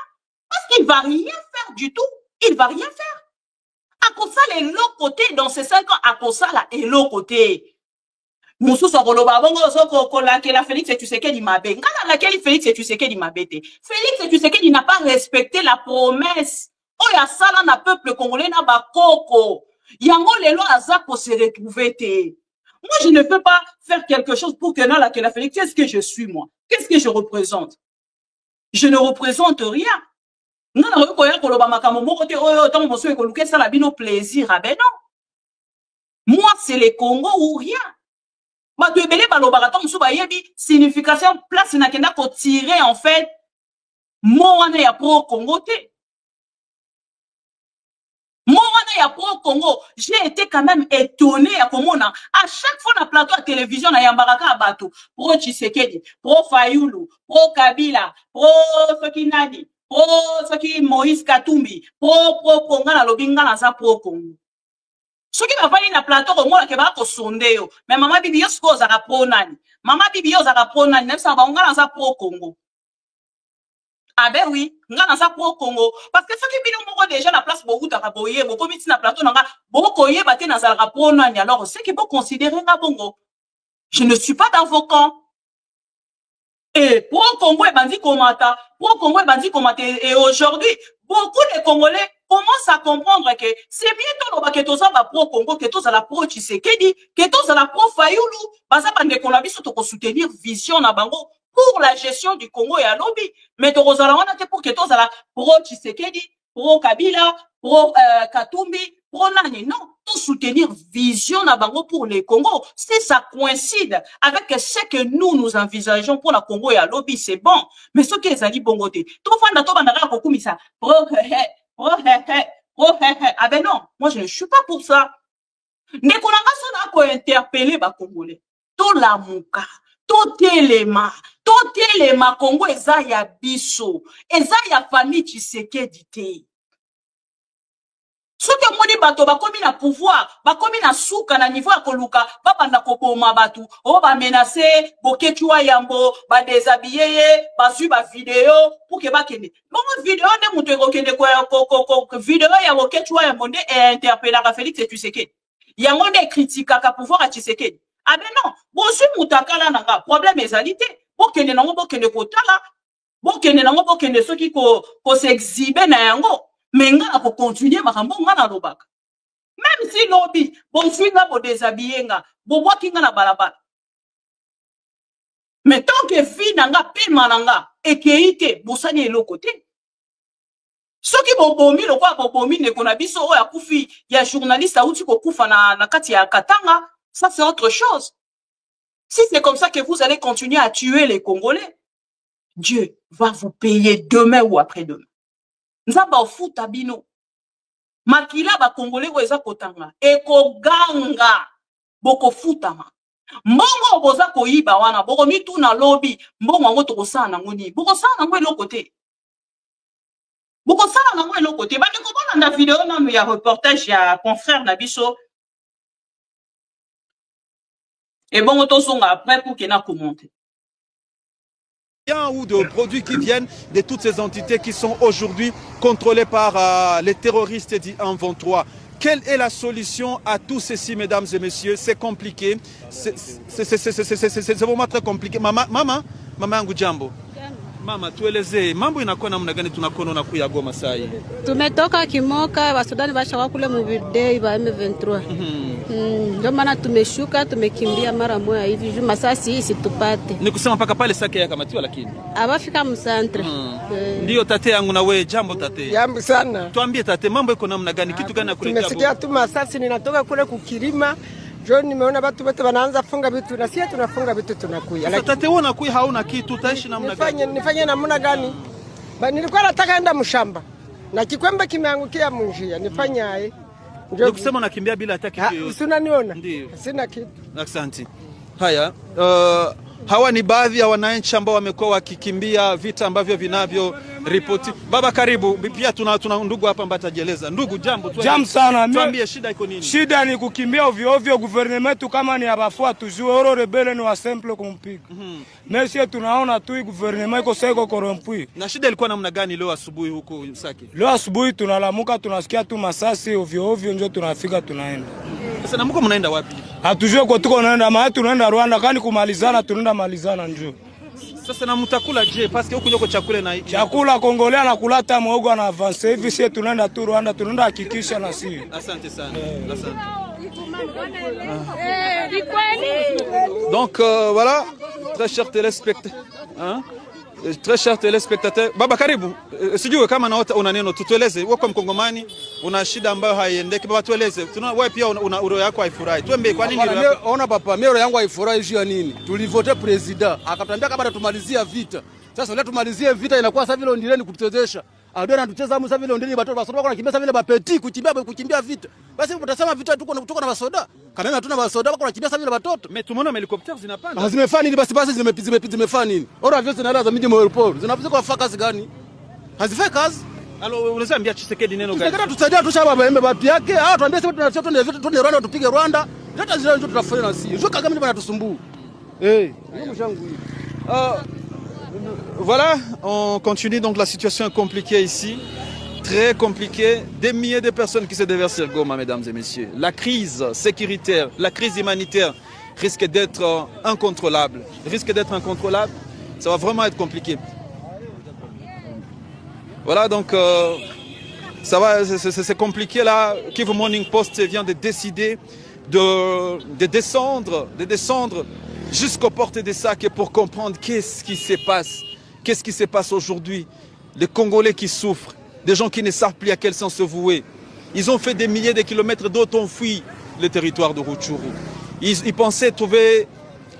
parce qu'il va rien faire du tout il va rien faire. À cause de l'autre côté, dans ces 5 ans, à cause de l'autre côté. Moussou Soroloba, bongo, soko, la Félix Tshisekedi m'a bé. Quand laquelle Félix Tshisekedi m'a bété. Félix Tshisekedi n'a pas respecté la promesse. Oh, ya sala na peuple congolais na bakoko. Yango lelo azako se retrouver te. Moi, je ne peux pas faire quelque chose pour que la Félix, qu'est-ce que je suis, moi? Qu'est-ce que je représente? Je ne représente rien. Non, plaisir. Ah ben non. Moi, c'est les Congo ou rien. Ma tu ebele balobaraton msuba yebi signification place na kenda ko tirer en fait mo wana ya pro Congo te. Mo wana ya pro Congo, j'ai été quand même étonné à komona à chaque fois na plateau à télévision na yambaraka abato pro Tshisekedi, pro Fayulu, pro Kabila, pro Sokinadi. ce qui Moïse Katumbi, pro nga na lobinga na za pro Congo. Ce qui va faire na plateau au moins que va ko sondeo, mais maman bibi yo sko za pro nani. Maman bibi yo za pro nani, même ça va nga na za pro Congo. Ah ben oui, nga na za pro Congo parce que ce qui bino moko déjà la place beaucoup ta boye, beaucoup miti na plateau nga beaucoup ye baté na za pro nani alors c'est que vous considérez nga bongo. Je ne suis pas dans vos camps. Et pour Congo et bandi komata, pour Congo et bandi komata et aujourd'hui beaucoup de Congolais commencent à comprendre que c'est bien que tous ça va pro Congo, que tous à la pro Tshisekedi, que tous à la pro Fayulu, basa bande qu'on a vu surtout soutenir vision na bango pour la gestion du Congo et à lobby. Mais to rozala wana te pour que tous à la pro Tshisekedi, pro Kabila, pro Katumbi, pro nani non, tout soutenir vision na bango pour les Congo. Si ça coïncide avec ce que nous envisageons pour la Congo et à lobby, c'est bon. Mais ce qui est ali bongo te, to fanda to bandara ko kumisa, ah ben non, moi je ne suis pas pour ça. Nekolanga sona ko interpeller ba Congolais. To la muka, to telema Congo eza ya biso, eza ya famille Tshisekedi te. Ce que moni bato bakomi na pouvoir, bakomi na souka na niveau ya koluka, banda kopoma batu, o ba menacer, boketua yambo, ba déshabiller, ba su ba vidéo pour que ba kende. Bon vidéo de mutu ekokende ko vidéo ya boketua yambo nde interpeller ka Félix Tshisekedi. Yango nde critique ka pouvoir a Tshisekedi. Ah ben non, bon su mutakala nanga, problème ezalité. Bokende nango bokende kotala, bokende nango bokende soki ko s'exhiber na yango. Mais nga ko continuer makambo nga na lobaka. Même si lobby, bon swinga bo déshabiller nga, bo waki nga na balabala. Mais tant que vie nanga pe mananga ekeite bosani eloko te. Soki bobomi lokwa bobomi ne kona biso o ya kufi ya journaliste auti ko kufa na kati ya Katanga, ça c'est autre chose. Si c'est comme ça que vous allez continuer à tuer les Congolais, Dieu va vous payer demain ou après-demain. Nzamba ofuta bino. Makila ba Congolais ko eza kotanga. Eko ganga. Boko futama. Mbongo boza ko yiba wana. Boko mitu na lobby. Mbongo ngo toko sana ngoni. Boko sana ngo eloko te. Boko sana ngo eloko te. Ba ndeko bona na vidéo na ya reportage ya confrère na biso. Et bon to songa après pour qu'il na commenter. Ou de produits qui viennent de toutes ces entités qui sont aujourd'hui contrôlées par les terroristes du 1-23. Quelle est la solution à tout ceci, mesdames et messieurs? C'est compliqué. C'est vraiment très compliqué. Mama Ngujambo. Mama, tueleze mambo inakuwa namna gani tunakono na kuya Goma saa hii? Tumetoka Kimoka, Wasudani bashaka kule mubide ba M23. Ndio maana tumeshuka, tumekimbia mara moja hivi juu masasi hii situpate. Ni kusema mpaka pale sake ya kamatiwa lakini. Abafika msantre. Ndio tate yangu na wewe, jambo tate. Jambo sana. Tuambie tate, mambo iko namna gani? Kitu gani nakuletea? Tumesikia tu masasi, ninatoka kule kukilima. John nimeona watu wote wanaanza funga vitu na sisi tunafunga vitu tunakuya. Sasa tate wewe unakuya hauna kitu, utaishi namna gani? Nifanye namna gani? Nilikuwa nataka enda mshamba. Na kikwembe kimeangukia munjia. Nifanyaje? Ndio kusema unakimbia bila hata kitu yoyote. Si unaniona? Ndio. Sina kitu. Asante. Haya, hawa ni baadhi ya wananchi ambao wamekuwa wakikimbia vita ambavyo vinavyo ripoti. Baba karibu, pia tuna ndugu hapa ambaye atajieleza. Ndugu jambo, jambo sana. Tuambie shida iko nini? Shida ni kukimbia ovyo ovyo, gouvernement kama ni abafua tujue oro rebele ni wa simple kumpiga. Merci tunaona tu gouvernement iko seko corrompu. Na shida ilikuwa namna gani leo asubuhi huko Sake? Leo asubuhi tunalamuka tunasikia tu masasi ovyo ovyo ndio tunafika tunaenda. Sasa na mko mnaenda wapi? Hatujue kwa tuko naenda maana tunaenda Rwanda kani kumalizana tunaenda malizana njoo. Sasa na mtakula je? Parce que huko nyoko chakula na chakula Kongolea na kulata muogo na avance hivi sisi tunaenda tu Rwanda tunaenda hakikisha na sisi. Asante sana. Asante. Donc voilà, très chers téléspectateurs, hein? Très chers téléspectateurs, baba karibu, sijui kama na una neno tutueleze, wewe kwa Mkongomani una shida ambayo haiendeki, baba tueleze. Tuna wewe pia una roho yako haifurahi. Tuambie kwa nini roho yako? Ona papa, mimi roho yangu haifurahi juu ya nini? Tulivote president, akatuambia kama tumalizia vita. Sasa leo tumalizie vita inakuwa sasa vile ndireni kututezesha. Adona anatucheza hapo sasa vile ndireni watoto wasoda wako nakimbia sasa vile bapeti kukimbia vita. Basi utasema vita tuko na wasoda. Kama hatuna wasoda wako nakimbia sasa vile watoto. Mais tumeona helicopters zinapanda. Zimefanya nini basi zimefanya nini? Ora vile zinalaza miji mwa airport. Zinafika kwa focus gani? hazifai kazi. Alors unaweza ambia Tshisekedi neno gani? Tshisekedi tusaidia tushaba baembe batu yake. Tuambie sisi tunasema tuende Rwanda tupige Rwanda. Hata zile ndio tutafanya na sisi. Sio Kagame ndio anatusumbua. Voilà, on continue donc, la situation est compliquée ici. Très compliqué, des milliers de personnes qui se déversent sur Goma, mesdames et messieurs. La crise sécuritaire, la crise humanitaire risque d'être incontrôlable. Ça va vraiment être compliqué. Voilà, donc ça va, c'est compliqué là. Kivu Morning Post vient de décider de descendre jusqu'aux portes des sacs pour comprendre qu'est-ce qui se passe. Qu'est-ce qui se passe aujourd'hui? Les Congolais qui souffrent. Des gens qui ne savent plus à quel sens se vouer. Ils ont fait des milliers de kilomètres, d'autres ont fui le territoire de Rutshuru. Ils pensaient trouver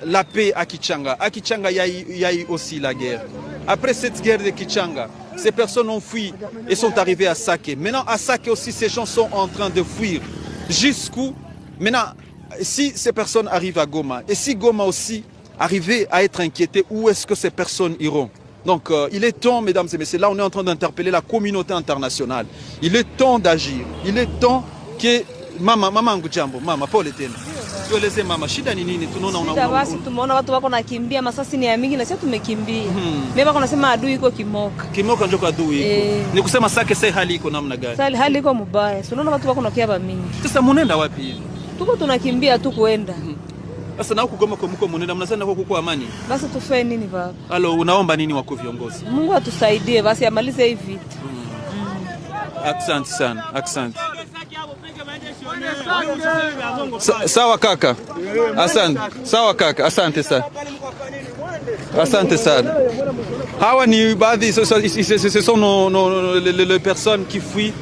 la paix à Kichanga. À Kichanga, il y a eu aussi la guerre. Après cette guerre de Kichanga, ces personnes ont fui et sont arrivées à Sake. Maintenant, à Sake aussi, ces gens sont en train de fuir. Jusqu'où? Maintenant, si ces personnes arrivent à Goma, et si Goma aussi arrivait à être inquiété, où est-ce que ces personnes iront? Donc, il est temps, mesdames et messieurs, là on est en train d'interpeller la communauté internationale. Il est temps d'agir. Il est temps que... Mama Ngujambo, mama pole tena. Tueleze mama, shida ni nini? Tunaona basi tumeona watu wako nakimbia, masasi ni ya mingi na sisi tumekimbia. Mimi bako nasema adui iko Kimoka. Kimoka ndio adui iko. Ni kusema Sake sasa hali iko namna gani? Sasa hali iko mbaya. Tunaona watu wako nakiaba mingi. Sasa munenda wapi hivi? Tuko tunakimbia tu kuenda. Sasa na huko Goma kwa mko munenda mnasema huko kwa amani. Basi tufe nini baba? Alo, unaomba nini wako viongozi? Mungu atusaidie basi amalize hii vita. Asante sana, asante. Sawa kaka. Asante. Sawa kaka, asante sana. Asante sana. Hawa ni baadhi, ce sont les personnes qui fuient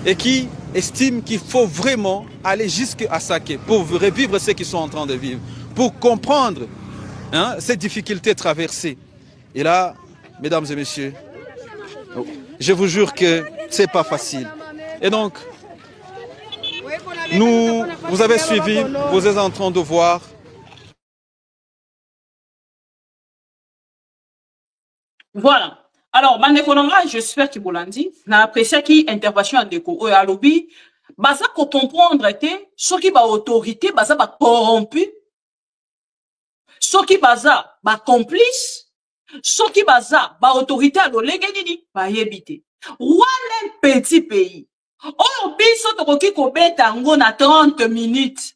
et qui estiment qu'il faut vraiment aller jusqu'à Sake pour revivre ce qu'ils sont en train de vivre, pour comprendre ces difficultés traversées. Et là, mesdames et messieurs, je vous jure que c'est pas facile. Et donc, vous avez suivi, vous êtes en train de voir. Voilà. Alors, Mandekononga, j'espère que vous l'avez dit, n'a apprécié qui intervention en déco. À lobby, baza ko comprendre était, ce qui ba autorité, baza ba corrompu, ce qui baza ba complice, ce qui baza ba autorité à l'olégué ba yébité. Voilà un petit pays. Oh, biso tokoki kobeta ngo na 30 minutes.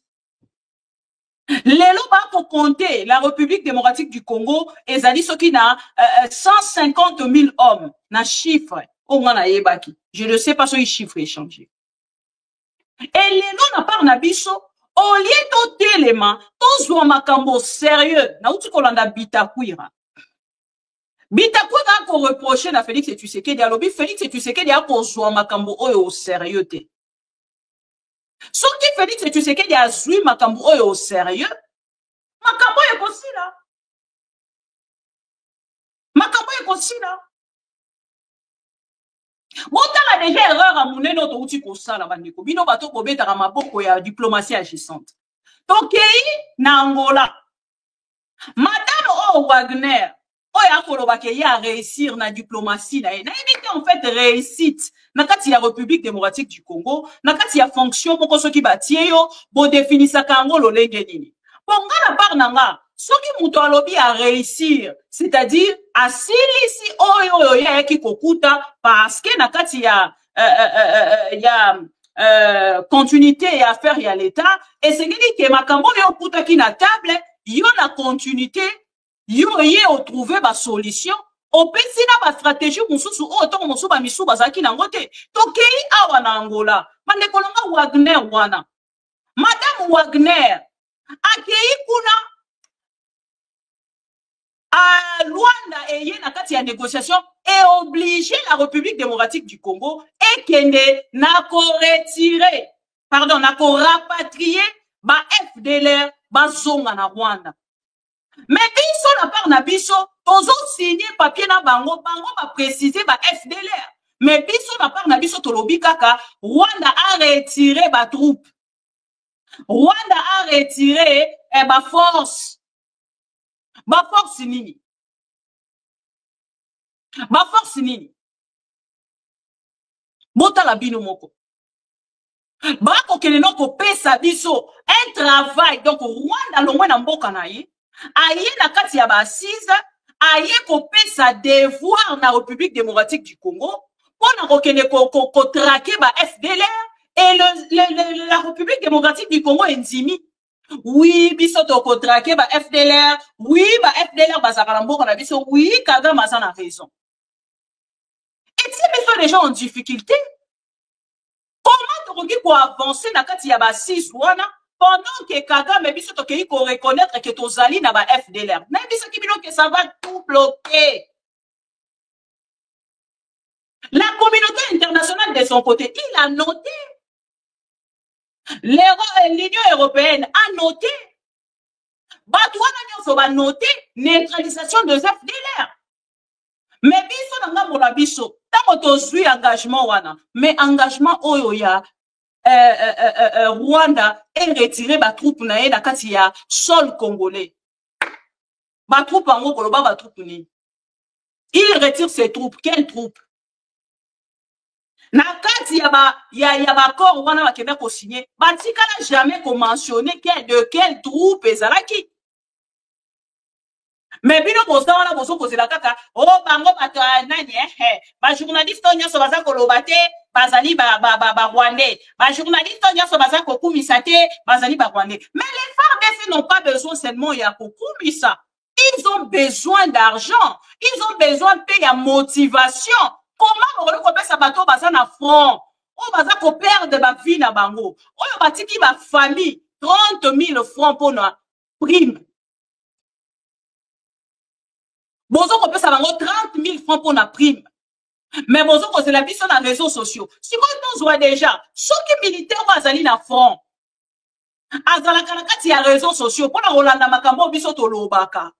Lelo ba ko compter la République démocratique du Congo ezali soki na 150 000 hommes na chiffre ongana yebaki. Je ne sais pas si chiffre est changé. Et lelo na par na biso au lieu to telema to zwa makambo sérieux na uti kolanda bitakwira. Bitakwira ko reprocher na Félix Tshisekedi alobi Félix Tshisekedi a ko zwa makambo oyo au sérieux te. Soki Félix Tshisekedi a zui makambo oyo au sérieux, makambo ekosila. Makambo ekosila. Botala déjà erreur à monene to uti kosala bandeko. Bino bato kobeta ka maboko ya diplomatie agissante. Tokei na Angola. Madame Wagner, oya kolobake ya réussir na diplomatie na éviter en fait réussite. Nakati ya République démocratique du Congo, nakati ya fonction moko soki batie yo, bo définissa kango lo lenge nini. Ponga na par nanga, soki muto alobi a réussir, c'est-à-dire asilisi oyo ya ki kokuta parce que nakati ya continuité et affaire ya l'état et c'est dit que makambo yo kuta ki na table, yo na continuité, yo ye o trouver ba solution. Opesi na ba stratégie mususu oto mususu ba misu bazaki na ngote tokei awa na Angola mande kolonga Wagner wana Madame Wagner akei kuna à Luanda eye na kati ya négociation et obliger la République démocratique du Congo et kende na ko retirer pardon na ko rapatrier ba FDLR ba zonga na Rwanda. Mais biso na part na biso tozo signé papier na bango ba préciser ba FDLR. Mais biso na part na biso tolobi kaka Rwanda a retiré ba troupe. Rwanda a retiré ba force. Ba force nini? Ba force nini? Bota la bino moko. Bako keleno ko pesa biso un travail donc Rwanda longwe na mboka na ye. Aye na kati ya ba assise, aye ko pesa devoir na République démocratique du Congo. Pona ko kene ko traquer ba FDLR et la République démocratique du Congo endimi. Oui, biso to ko traquer ba FDLR, oui ba FDLR ba zakala mboka na biso, oui Kagame a raison. Et si biso les gens en difficulté, comment tu peux avancer dans le cas de 6 pendant que Kagame biso to kei ko reconnaître que to zali na ba FDLR. Mais biso ki bino que ça va tout bloquer. La communauté internationale de son côté, il a noté. L'Union européenne a noté. Batouana nyonso va noter neutralisation de FDLR. Mais biso nanga mona biso, tant to zui engagement wana, mais engagement oyo ya Rwanda est retiré ba troupe na ye na kati ya sol congolais. Ba troupe ango koloba ba troupe ni. Il retire ses troupes, quelles troupes? Na kati ya ba corps wana ba kende ko signer, ba tikala jamais ko mentionner de quelle troupe ezalaki. Mais bino bosa wana boso kozela kaka oh bango bato nani ba journaliste nyonso baza koloba te bazali ba Rwandais ba journaliste nyonso baza kokumisa te bazali ba Rwandais. Mais les FARDC n'ont pas besoin seulement ya kokumisa, ils ont besoin d'argent, ils ont besoin de payer motivation. Comment on peut ça bateau baza na front on baza ko perdre ba vie na bango oyo batiki ba famille 30 000 francs pour na prime. Bozo ko pesa bango 30 000 francs pour la prime. Mais bozo ko c'est la biso na réseaux sociaux. Si on voit déjà, ceux qui militaires bazali na front. Azala kanakati ya réseaux sociaux pour na rolanda makambo biso to lobaka.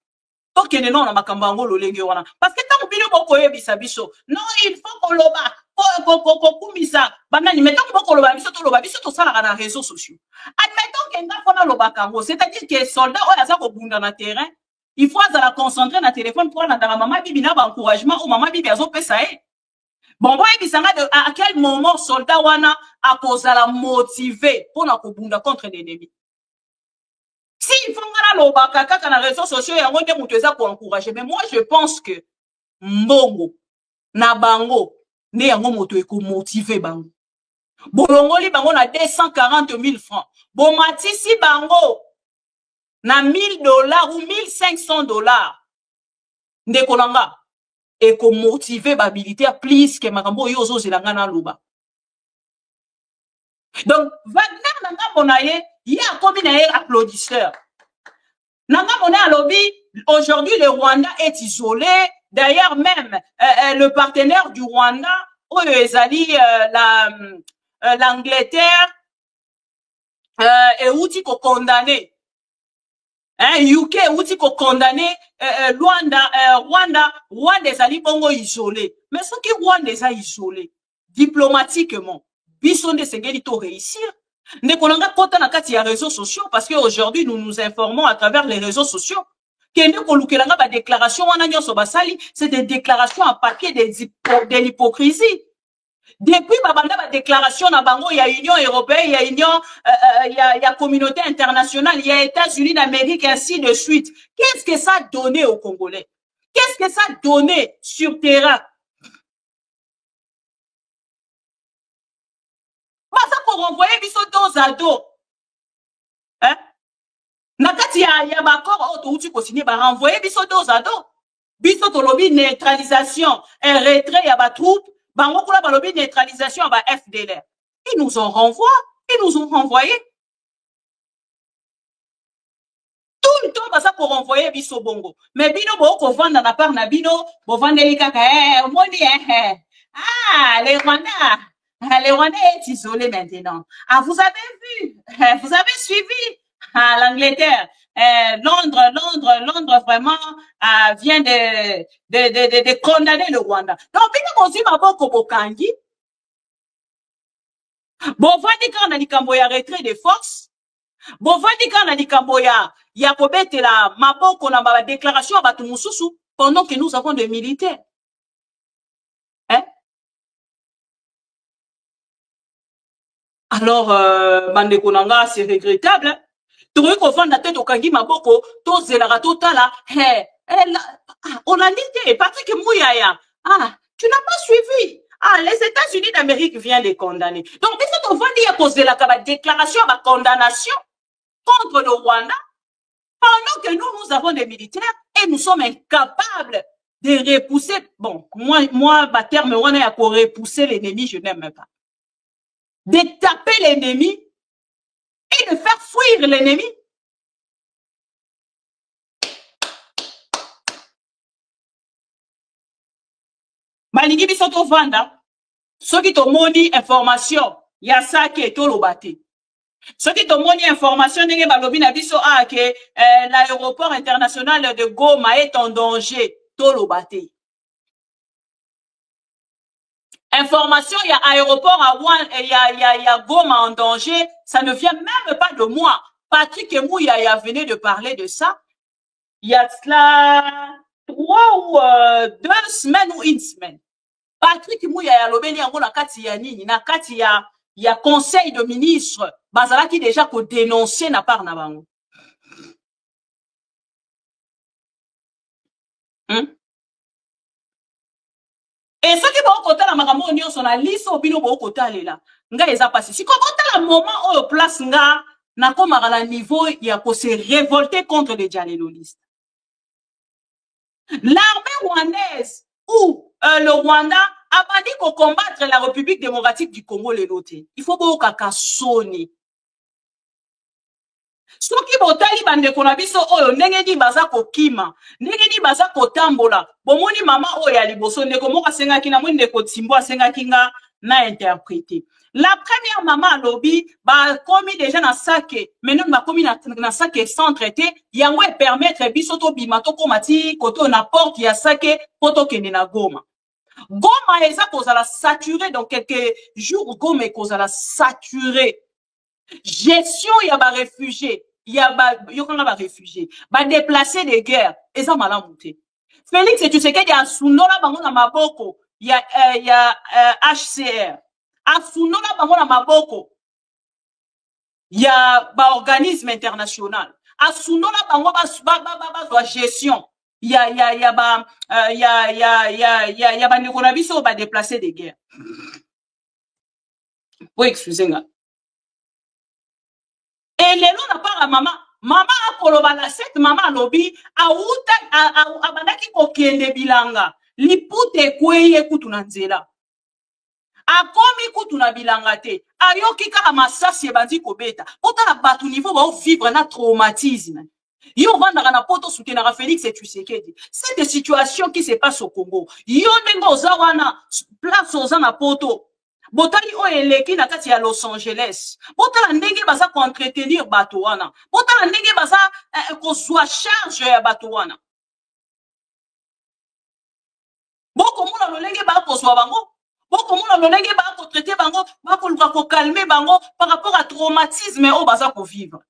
To kene non na makambo ngo lolenge wana. Parce que tant bino boko yebisa biso. Non, il faut ko loba ko kumisa. Banani mettons ko loba biso to sala na réseaux sociaux. Admettons que nga fona lobaka ngo, c'est-à-dire que soldat oya za ko bunda na terrain. Il faut la concentrer dans le téléphone pour la maman bibi na ba encouragement ou maman bibi azo pesa e. Bon boy bisanga de à quel moment soldat wana a cause la motiver pour na kobunda contre l'ennemi. Si il faut ngala lo bakaka kana réseaux sociaux ya ngonde mutu eza ko encourager, mais moi je pense que mbongo na bango ne yango moto eko motiver bango. Bolongoli bango na 240 000 francs. Bon matisi bango na $1000 ou $1500 ndekolanga et ko motiver ba militaire plus que makambo yozo zelanga na loba. Donc Wagner nanga bonaye ya komi na ye applaudisseur. Nanga bonaye lobby aujourd'hui le Rwanda est isolé. D'ailleurs même le partenaire du Rwanda oyo ezali l'Angleterre et outi ko condamné. UK outi ko condamné Rwanda ezali bongo isolé. Mais ce qui Rwanda est isolé diplomatiquement, biso nde sengeli to réussir. Ne konanga kota na kati ya réseaux sociaux parce que aujourd'hui nous nous informons à travers les réseaux sociaux. Kende ko lukelanga ba déclaration wana nyonso basali, c'est des déclarations en papier de l'hypocrisie. Depuis la déclaration na bango, il y a Union européenne, il y a Union, il y a communauté internationale, il y a États-Unis d'Amérique, ainsi de suite. Qu'est-ce que ça a donné aux Congolais? Qu'est-ce que ça a donné sur terrain? Ça pour renvoyer biso dos à dos. Hein? Nakati ya bakor auto uti ko signer ba renvoyer biso dos à dos. Biso to lobby neutralisation, un retrait ya ba troupe. Bango kula balobi neutralisation ba FDLR. Ils nous ont renvoyé. Tout le temps basa pour renvoyer biso bongo. Mais bino bo ko vanda na part na bino, bo vandeli kaka moni ah les Rwandais est isolé maintenant. Ah vous avez vu, vous avez suivi l'Angleterre. Londres vraiment vient de condamner le Rwanda. Donc, bien qu'on ma boko bokangi, bon vandi kana likambo ya retrait de force, bon vandi kana likambo ya kobete la maboko na ba déclaration à batu mususu pendant que nous avons des militaires. Hein? Alors, bandeko nanga, c'est regrettable. Hein? Touri ko vanda tête au kangi maboko, to zelara totala, on a l'idée, Patrick Mouyaya. Ah, tu n'as pas suivi. Ah, les États-Unis d'Amérique viennent les condamner. Donc, qu'est-ce qu'on va dire à cause de la déclaration, la condamnation contre le Rwanda, pendant que nous avons des militaires et nous sommes incapables de repousser, bon, moi, ma terme, on est à repousser l'ennemi, je n'aime pas. De taper l'ennemi et de faire fuir l'ennemi. Malingi bisoto vanda, ceux qui t'ont moni information, ya ça qui est tout le bâti. Ceux qui t'ont moni information, n'est pas l'objet d'abisso que l'aéroport international de Goma est en danger, tout le bâti. Information, il y a aéroport à Wan, il y a Goma en danger, ça ne vient même pas de moi. Patrick Mouyaya venait de parler de ça. Il y a cela 3 ou 2 semaines ou 1 semaine. Patrick Mouyaya lobeni yango na kati ya nini, na kati ya conseil de ministre, bazala qui déjà ko dénoncer na part na bango. Et ce qui va au côté la makambo on son a liso bino au côté là. Nga eza passé. Si comment la moment au place nga na komara na niveau ya ko se révolter contre les dialoguistes. L'armée rwandaise ou le Rwanda a pas dit qu'on combattre la République démocratique du Congo les lotés. Il faut beaucoup kaka soni. Soki botali bande kona biso oyo ndenge di baza kokima ndenge di baza kotambola bomoni mama oyo ya liboso ndeko moka sengaki na mwende ko timbo sengaki nga na interpréter la première maman lobi ba komi déjà na sake maintenant ba komi na sake sans traiter yango e permettre biso to bimato komati koto na porte ya sake poto kende na Goma. Goma eza kozala saturé dans quelques jours Goma kozala saturé. Gestion ya ba réfugiés, ya ba yokanga ba réfugiés, ba déplacés de guerre, eza malamuté. Félix et tu sais qu'il y a sunola bango na maboko, ya HCR. A sunola bango na maboko. Ya ba organisme international. A sunola bango ba gestion. Ya ba ndeko biso ba déplacés de guerre. Oui, excusez-moi. Et les noms n'a pas à maman. Maman a kolobala cette maman lobi a bandaki kokende bilanga. Lipute kweye kutuna nzela. A komi kutuna bilanga te. Ayoki kaka masasi ebandi kobeta. Pota na batu niveau ba vivre na traumatisme. Yo vanda na poto soutenara Félix et Tshisekedi. Cette situation qui se passe au Congo. Yo ndengo ozawana place ozana poto. Botali o eleki na kati ya Los Angeles. Botala ndenge baza ko entretenir bato wana. Botala ndenge baza ko soit charge ya bato wana. Boko muna lolenge ba ko soit bango. Boko muna lolenge ba ko traiter bango, ba ko luka ko calmer bango par rapport à traumatisme o baza ko vivre.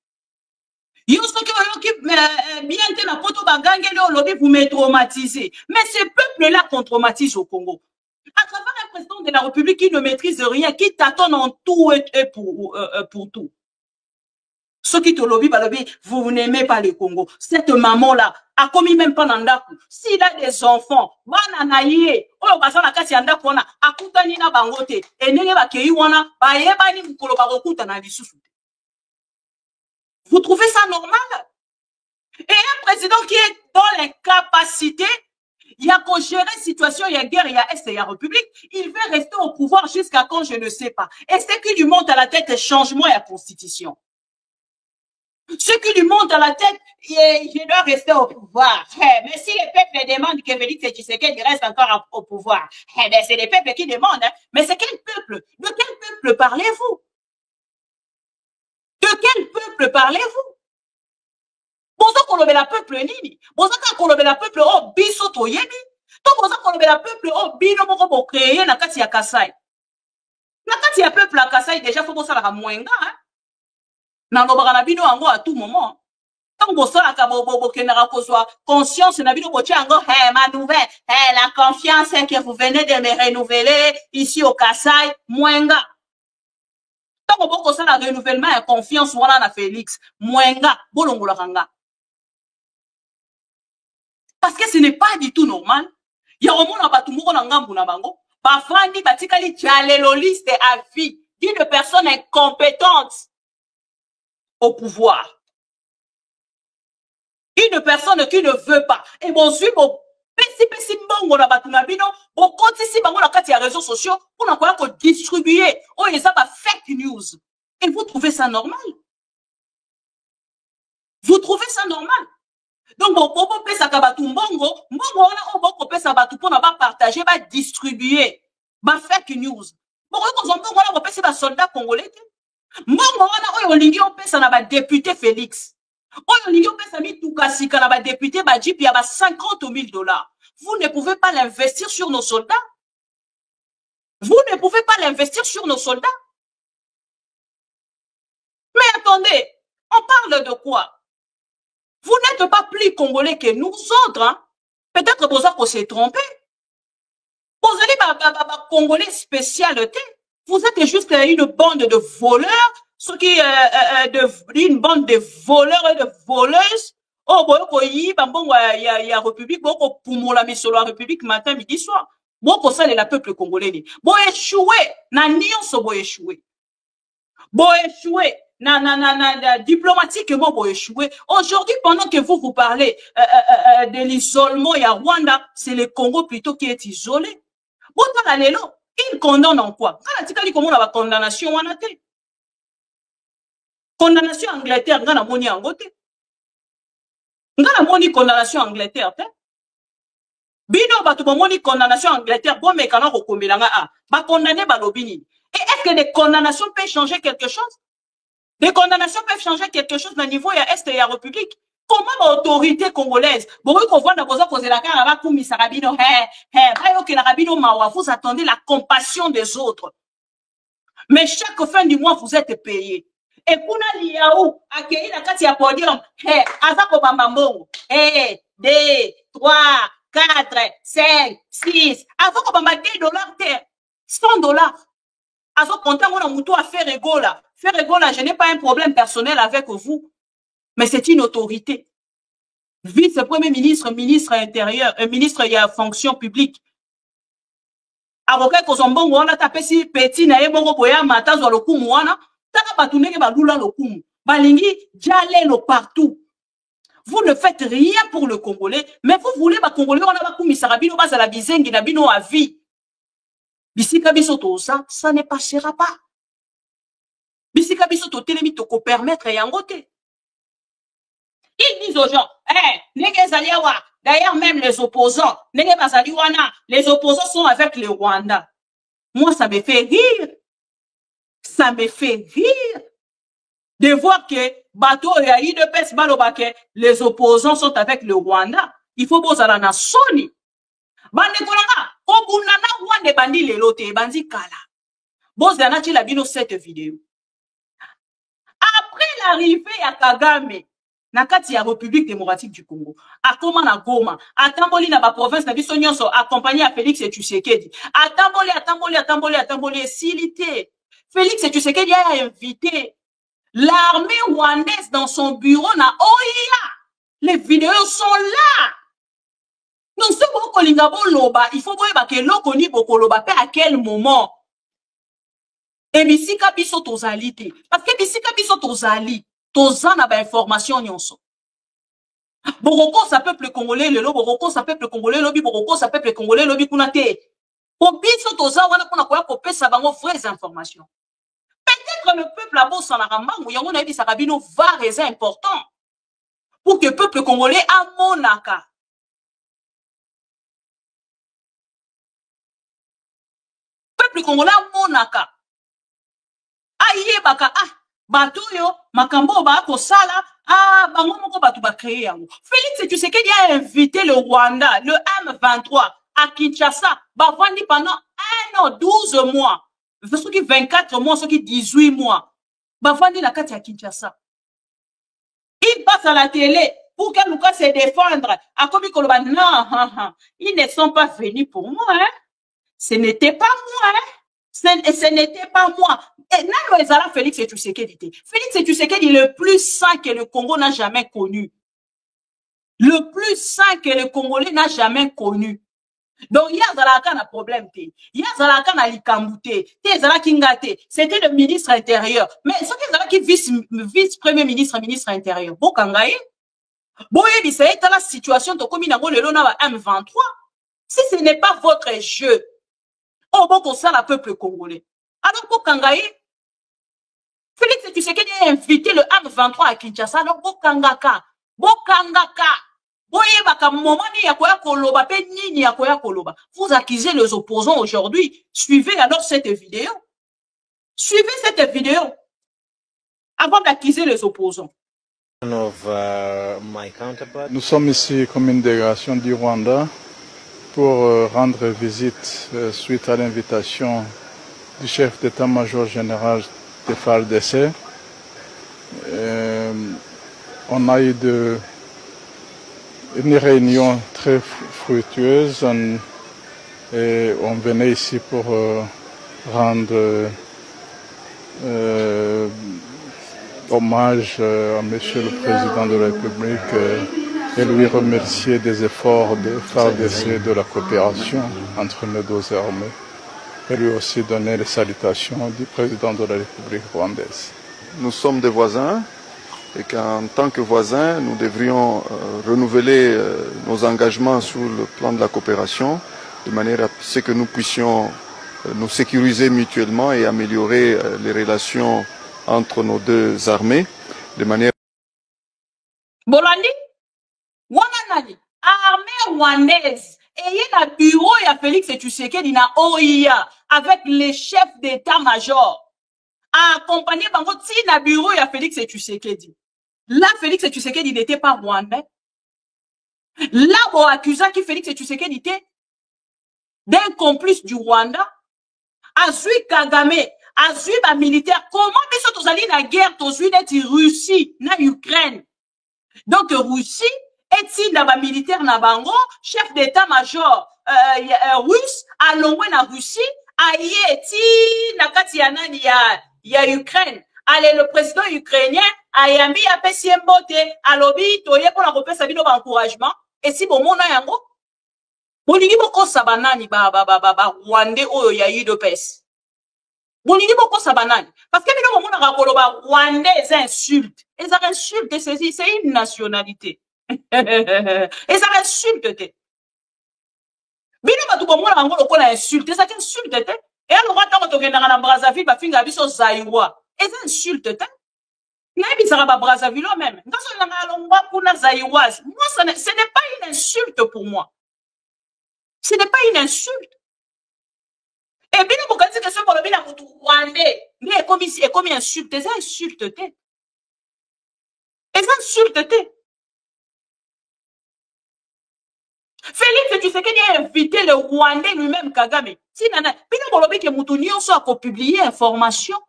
Yo soki bien te na poto bagange le lobi vous me traumatisez. Mais ce peuple là qu'on traumatise au Congo. À travers un président de la République qui ne maîtrise rien, qui tâtonne en tout et pour tout. Ceux qui te lobby, vous n'aimez pas le Congo. Cette maman-là a commis même pas Nandaku. S'il a des enfants, bananaye, oh, basana kasi Nandaku wana, akuta nina bangote, et nenge bakei wana, baeba ni mukolo barokuta na lisusu. Vous trouvez ça normal? Et un président qui est dans l'incapacité, il y a qu'à gérer situation, il y a guerre, il y a Est, il y a République. Il veut rester au pouvoir jusqu'à quand, je ne sais pas. Et ce qui lui monte à la tête, changement et la constitution. Ce qui lui monte à la tête, je dois rester au pouvoir. Mais si les peuples demandent que Félix Tshisekedi reste encore au pouvoir, c'est les peuples qui demandent. Hein. Mais c'est quel peuple? De quel peuple parlez-vous? De quel peuple parlez-vous? Boza kolobela peuple nini? Boza kolobela peuple o biso toyebi? To boza kolobela peuple o bino moko bo créer na kati ya Kasai. Na kati ya peuple ya Kasai déjà faut bosala ka mwenga hein. Na lobaka na bino yango à tout moment. Tant bosala ka bo kenaka kozwa conscience na bino botia yango ma nouvelle, la confiance que vous venez de me renouveler ici au Kasai mwenga. Tant Ntango boko ça la renouvellement et confiance wana na Félix. Mwenga bolongola kanga. Parce que ce n'est pas du tout normal. Il y a un monde batu moko na ngambu na bango. Ba fandi batikali dialéloliste à vie d'une personne incompétente au pouvoir. Une personne qui ne veut pas. Et bon, suit bon. Pesi mbongo na batu na bino, bon kotisi bango na kati ya réseaux sociaux pour na quoi distribuer. Oh, ils ont pas fake news. Et vous trouvez ça normal? Vous trouvez ça normal? Donc bon, popo pesa ka batu mbongo wana o boko pesa batu pour na ba partager, ba distribuer, ba fake news. Bon ko mbongo wana ko pesa ba soldats congolais. Mbongo wana o lingi o pesa na ba député Félix. Vous ne pouvez pas l'investir sur nos soldats. Vous ne pouvez pas l'investir sur nos soldats. Mais attendez, on parle de quoi? Vous n'êtes pas plus congolais que nous autres. Hein? Peut-être que vous s'est trompé. Vous allez pas congolais spécialité. Vous êtes juste une bande de voleurs. Ceux qui une bande de voleurs et de voleuses. Oh, bon, il y a République, bon, pour la mission la République matin, midi, soir. Bon, pour ça, le peuple congolais. Bon, échoué, na nion bon échoué. Bon, échoué, diplomatiquement, bon échoué. Aujourd'hui, pendant que vous parlez de l'isolement et à Rwanda, c'est le Congo plutôt qui est isolé. Bon, dans la lélo, il condamne en quoi? Quand il comment la condamnation en a été? Condamnation Angleterre, ngana moni angote. Ngana moni condamnation Angleterre, te. Bino batu moni condamnation Angleterre, bon mais kana kokomelanga a. Ba condamner ba lobini. Et est-ce que des condamnations peuvent changer quelque chose? Des condamnations peuvent changer quelque chose au niveau ya Est et ya République. Comment l'autorité congolaise, bon qu'on voit dans vos causes la cara va koumi sarabino, bayo ke la rabino mawa, vous attendez la compassion des autres. Mais chaque fin du mois vous êtes payé. Et pour liaou, accueillir la carte à podium, azako bambambongo, 2, 3, 4, 5, 6, azako bamba $10 terre, $100. Azako compter mon moutou à faire égola. Faire égola, je n'ai pas un problème personnel avec vous, mais c'est une autorité. Vice-premier ministre, ministre intérieur, ministre de la fonction publique. Avocat Kozombongo, on a tapé si petit na ebongo boya matazo le kumwana. Partout. Vous ne faites rien pour le Congolais, mais vous voulez que Congolais on a pas la bizengi na bino à vie. Bisika biso to ça ne passera pas. Bisika biso to telemi to ko permettre yangote. Ils disent aux gens, d'ailleurs même les opposants, les opposants sont avec le Rwanda. Moi ça me fait rire. Ça me fait rire de voir que bateau et de pes balobake, les opposants sont avec le Rwanda. Il faut que la Sony. Bande kolanga, obunana wande bandi lelote bandi kala. Bozana ti la bino cette vidéo. Après l'arrivée à Kagame, na kati ya République démocratique du Congo, a comment na Goma, a tamboli na ba province na biso nyonso accompagné à Félix et Tshisekedi. A tamboli silité. Félix Tshisekedi a invité l'armée rwandaise dans son bureau na OIA. Les vidéos sont là. Nous sommes au Kolingabo Loba. Il faut voir que l'Okoni Bokoloba à quel moment. Et bisika biso tozalite. Parce que bisika biso tozali. Tozan na ba information nyonso. Boroko sa peuple congolais le lo boroko sa peuple congolais lobi boroko sa peuple congolais lobi kunate. Pour biso tozan wana kuna koya ko pesa bango vraies informations. Peut-être le peuple a beau s'en arrambang ou yango na bi sakabino va réser important. Pour que le peuple congolais a monaka. Peuple congolais a monaka. Aïe baka batuyo makambo ba ko sala bango moko batu ba créer yango. Félix Tshisekedi a invité le Rwanda, le M23 à Kinshasa, ba vandi pendant 1 an 12 mois. Ceux qui 24 mois, ceux qui 18 mois. Ba vandi la kati à Kinshasa. Il passe à la télé pour que Lucas se défendre. A comme il non, ils ne sont pas venus pour moi, hein. Ce n'était pas moi, hein. Ce n'était pas moi. Et Nano Ezala Félix Tshisekedi. Félix Tshisekedi est le plus saint que le Congo n'a jamais connu. Le plus saint que le Congolais n'a jamais connu. Donc, il y a un problème. Il y a un likambouté. C'était le ministre intérieur. Mais ce qui est vice-premier ministre, ministre intérieur. Bokangaye. Boye, c'est la situation de comme il y a M23. Si ce n'est pas votre jeu, on va comme ça le peuple congolais. Alors, Bokangaye, Félix Tshisekedi a invité le M23 à Kinshasa. Alors, Bokangaka. Vous accusez les opposants aujourd'hui. Suivez alors cette vidéo. Suivez cette vidéo avant d'accuser les opposants. Nous sommes ici comme une délégation du Rwanda pour rendre visite suite à l'invitation du chef d'état-major général de FARDC. On a eu une réunion très fructueuse et on venait ici pour rendre hommage à Monsieur le Président de la République et lui remercier des efforts de FARDC de la coopération entre nos deux armées et lui aussi donner les salutations du Président de la République rwandaise. Nous sommes des voisins et qu'en tant que voisins, nous devrions renouveler nos engagements sur le plan de la coopération de manière à ce que nous puissions nous sécuriser mutuellement et améliorer les relations entre nos deux armées de manière... Bolandi, Wananani, armée rwandaise, et il y a un bureau, il y a Félix Tshisekedi na OIA avec les chefs d'état-major. Accompagné par votre na bureau, il y a Félix Tshisekedi. Là, Félix Tshisekedi n'était pas rwandais. Là, on accusa qui Félix Tshisekedi était d'un complice du Rwanda. Azui Kagame, azui ba militaire. Comment mais tous allés la guerre, tous d'être Russie, na Ukraine. Donc, Russie, est-il na ba militaire na bango, chef d'état-major russe, à l'ongwe na Russie, aïe, ti na kati ya nani ya Ukraine. Allez, le président ukrainien, ayambi ya pesi mbote, alobi, toye pour la repesa bino ba encouragement, et si bon mona yango, bolingi boko sabanani ba Rwandais oyo ya UDPS. Bolingi boko sabanani. Parce que bino mona rakolo ba Rwandais insulte. Et ça insulte, c'est une nationalité. Et ça insulte te. Bino batu bomona rango lokola insulte, ça insulte te. Et alors attends to kenda na Brazzaville ba finga biso Zaïwa. Et ça insulte te. Nabi ça ba Brazzaville même. Ngaso na longwa kuna Zaïwa. Moi ce n'est pas une insulte pour moi. Ce n'est pas une insulte. Et bien vous dites que ce pour le bien pour Rwandais, mais comme insulte, ça insulte te. Et ça insulte te. Félix Tshisekedi a invité le Rwandais lui-même Kagame. Si nana, bino bolobi ke mutu nyonso a publier information.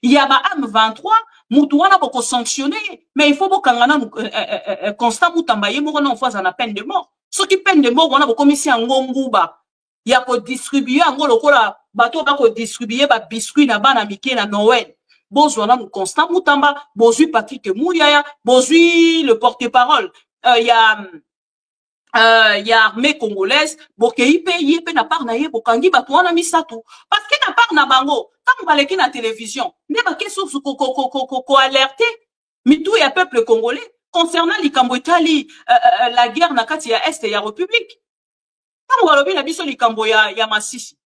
Il y a ba M23, mutu wana boko sanctionner, mais il faut bokangana constant mutambaye moko na fois en peine de mort. Ce qui peine de mort wana boko misi ngombuba. Il y a ko distribuer ngo lokola bato ba ko distribuer ba biscuit na bana mike na Noël. Bozwana mu constant mutamba, bozui Patrick Mouyaya, bozui le porte-parole. Il y a armée congolaise, bokei pays pe na part na ye bokangi bato wana misatu. Parce que na part na bango, tant baleki na télévision, ne ba keso ko alerter mitou ya peuple congolais concernant likambo etali la guerre na kati ya est ya république. Tant balobi na biso likambo ya Masisi.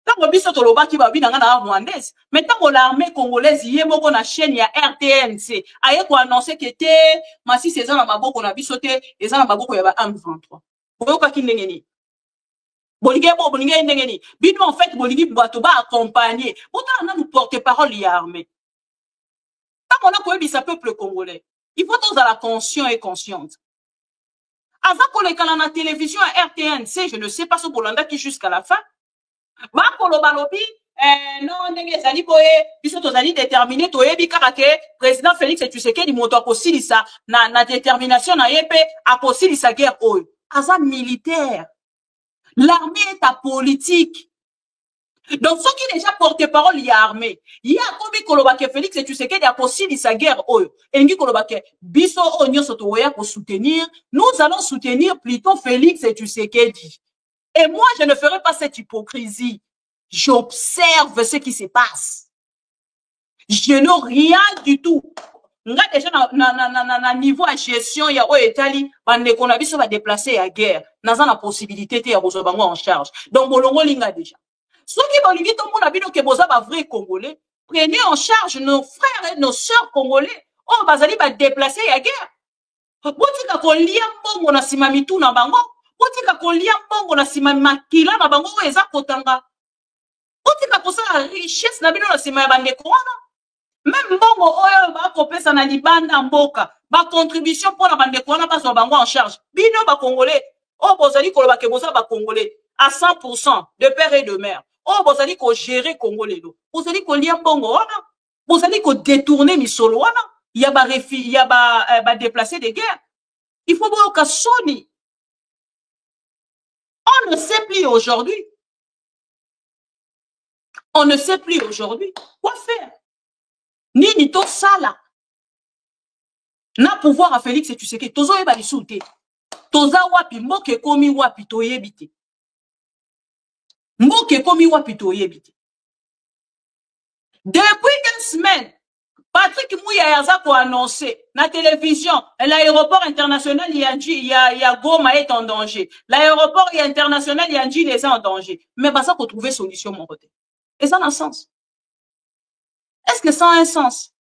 Tant biso tolobaki ba bina na rwandaise, mais tant l'armée congolaise yé moko na chaîne ya RTNC aye ko annoncer que te Masisi eza na maboko na biso te eza na maboko ya ba M23. Boyoka kindenge ni. Bolingi ndenge ni. Bino en fait bolingi bato ba accompagner. Pourtant on a nous porte-parole ya armée. Tant on a ko bisa peuple congolais. Il faut tous à la conscience et consciente. Avant qu'on les canale na télévision à RTNC, je ne sais pas ce Bolanda qui jusqu'à la fin. Bakolo balobi non ndenge zali boye biso tozali déterminé toyebi kaka ke président Félix Tshisekedi moto akosilisa na détermination na yepe akosilisa guerre oyo aza militaire. L'armée est à politique. Donc, ceux qui déjà porte-parole, il y a armé. Il y a comme Kolobake Félix et tu sais qu'il y a possible sa guerre. Et Kolobake, Biso, Onyo Sotoya pour soutenir. Nous allons soutenir plutôt Félix et tu sais qu'il dit. Et moi, je ne ferai pas cette hypocrisie. J'observe ce qui se passe. Je n'ai rien du tout. Nga déjà na niveau à gestion ya o etali bande qu'on a biso va déplacer à guerre. Naza na possibilité te ya rezoba en charge. Donc bolongo linga déjà. Ceux qui vont lui tout le monde a bino que boza ba vrai congolais, prenez en charge nos frères et nos sœurs congolais. Oh bazali ba déplacer à guerre. Botika ko lia mbongo na sima mitu na bango. Botika ko lia mbongo na sima makila na bango eza kotanga. Botika ko sa richesse na bino na sima ya bande koana. Même bongo oyo ba kopesa na libanda mboka ba contribution pour la bande koana ba so bango en charge. Bino ba congolais. Oh bozali ko ba ke boza ba congolais à 100% de père et de mère. Oh bozali ko gérer congolais do. Bozali ko lia mbongo wana. Bozali ko détourner misolo wana. Il y a ba déplacer des guerres. Il faut voir que Sony. On ne sait plus aujourd'hui. On ne sait plus aujourd'hui. Quoi faire? Ni to sala. Na pouvoir à Félix et tu sais que tozo eba lisute. Toza wapi mboke komi wapi to yebite. Mboke komi wapi to yebite. Depuis 2 semaines, Patrick Mouya yaza ko annoncé na télévision, l'aéroport international ya Goma est en danger. L'aéroport international Yandji est en danger. Mais bah ça faut trouver solution mon côté. Et ça a un sens. Est-ce que ça a un sens?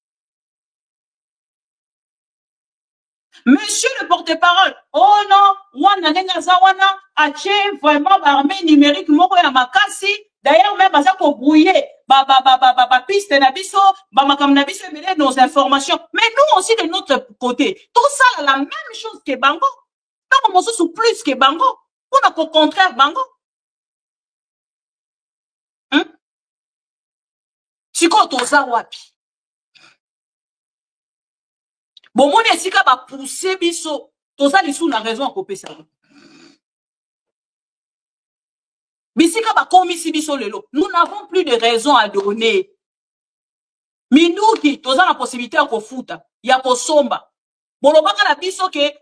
Monsieur le porte-parole, oh non, wana nengaza wana ache vraiment l'armée numérique moko ya makasi. D'ailleurs même ça ko brouiller piste na biso, makam na biso mêler nos informations. Mais nous aussi de notre côté, tout ça la même chose que Bango. Donc on sous plus que Bango. On a qu'au contraire Bango. Siko toza wapi? Bon, mon esika ba pousser biso. Toza lisu na raison à couper ça. Bisika ba komisi biso lelo. Nous n'avons plus de raison à donner. Minuki, toza la possibilité à kofuta. Ya kosomba. Bolobaka na biso ke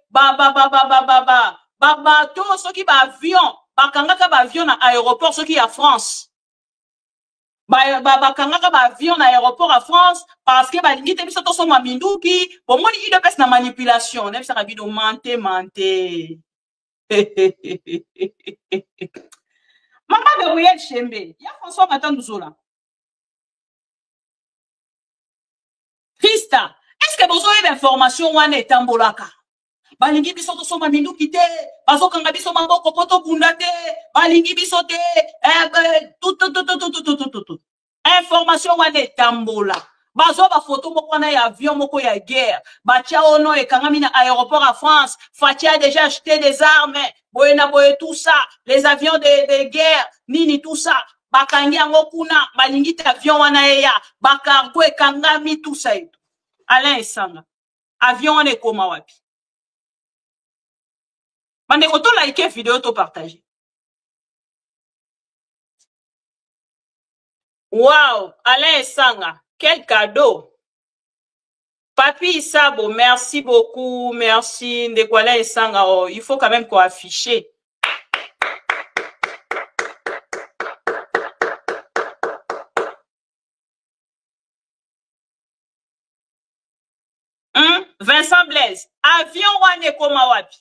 bateau, ceux qui ba avion. Bakangaka ba avion na aéroport, ceux qui à France. Bakangaka ba avion na aéroport à France parce que balingi te biso to soma minduki bon moi il de na manipulation ne bisa kabido mente Maman Gabriel Chembe ya François Matanduzola Christa est-ce que vous avez l'information wana etambolaka balingi biso to soma minduki te bazo kanga biso maboko poto bunda te balingi biso te tout information wana tambola bazo ba photo moko na ya avion moko ya guerre batia ono e kangami na aéroport à France Fatia a déjà acheté des armes boyena boye tout ça les avions de guerre nini tout ça bakangi yango kuna balingi ta avion wana ya bakargo e kangami tout ça Alain Esanga avion wana ekoma wapi bande ko to like vidéo to partager. Wow, Alain Esanga, quel cadeau. Papi Sabo, merci beaucoup, merci. Alain Esanga, oh, il faut quand même qu'on affiche. Vincent Blaise, avion wane koma wapi?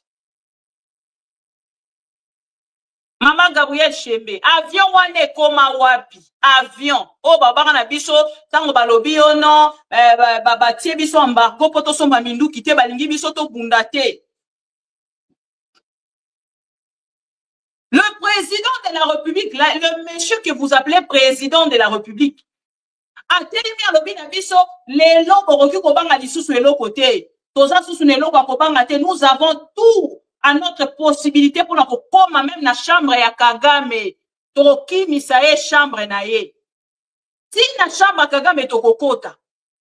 Maman Gabriel Chembe, avion wane koma wapi? Avion. Oh, baba na biso, tango balobi ono, tie biso embargo, poto somba mindu kite balingi biso to bundate. Le président de la République, là, le monsieur que vous appelez président de la République, a télébé à l'obi na biso, les lobes roki kobanga lisusu elo côté. Toza susu ne lobes kobanga te, nous avons tout à notre possibilité pour la koma même na chambre ya Kagame. Toki misae chambre na ye. Si na chambre Kagame tokokota.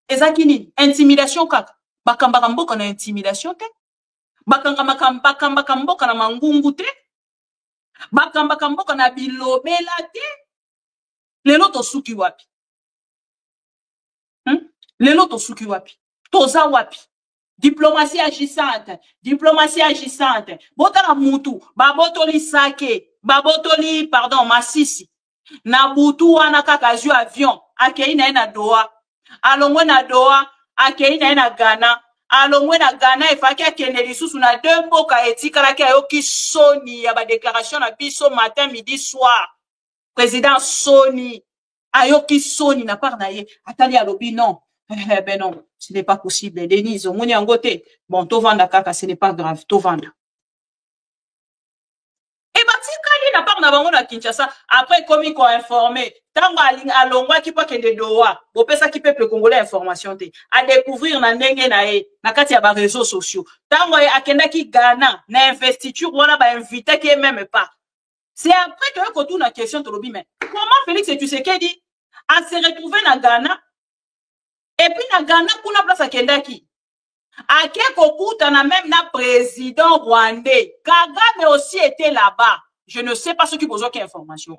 Ezaki nini? Intimidation kaka. Bakamba mboka na intimidation te. Bakamba mboka na mangungu te. Bakamba mboka na bilobela te. Lelo tosuki wapi? Lelo tosuki wapi? Toza wapi? Diplomatie agissante. Diplomatie agissante. Botala mutu. Babotoli sake. Babotoli, pardon, Masisi. Na butu wana kakazu avion. Akei na Doha. Alongwe na Doha. Akei na Ghana. Alongwe na Ghana. Efaki akene lisusu na demboka etika laki ayoki Sony. Yaba déclaration na biso matin, midi, soir. Président Sony. Ayoki Sony na part na ye. Atali alobi non. Ben non, ce n'est pas possible. Denise, on est en côté. Bon, Tovanda kaka, ce n'est pas grave. Tovanda. Et bah, si Kali n'a pas d'abord à Kinshasa, après, comme il a informé, tant à l'ongwa qui peut que de Doha, au pesa qui peut Congolais information, à découvrir na nenge na e, na kati ya ba réseaux sociaux. Tant à kenda ki Ghana, na investiture, voilà, ba invité qui est même pas. C'est après que quand on a question de l'obi, mais comment Félix et tu sais qu'est dit, à se retrouver na Ghana, et puis, na Ghana, pour la place à Kendaki. À Kekokuta, na même na président rwandais. Kagame aussi était là-bas. Je ne sais pas ce qui pose aucune information.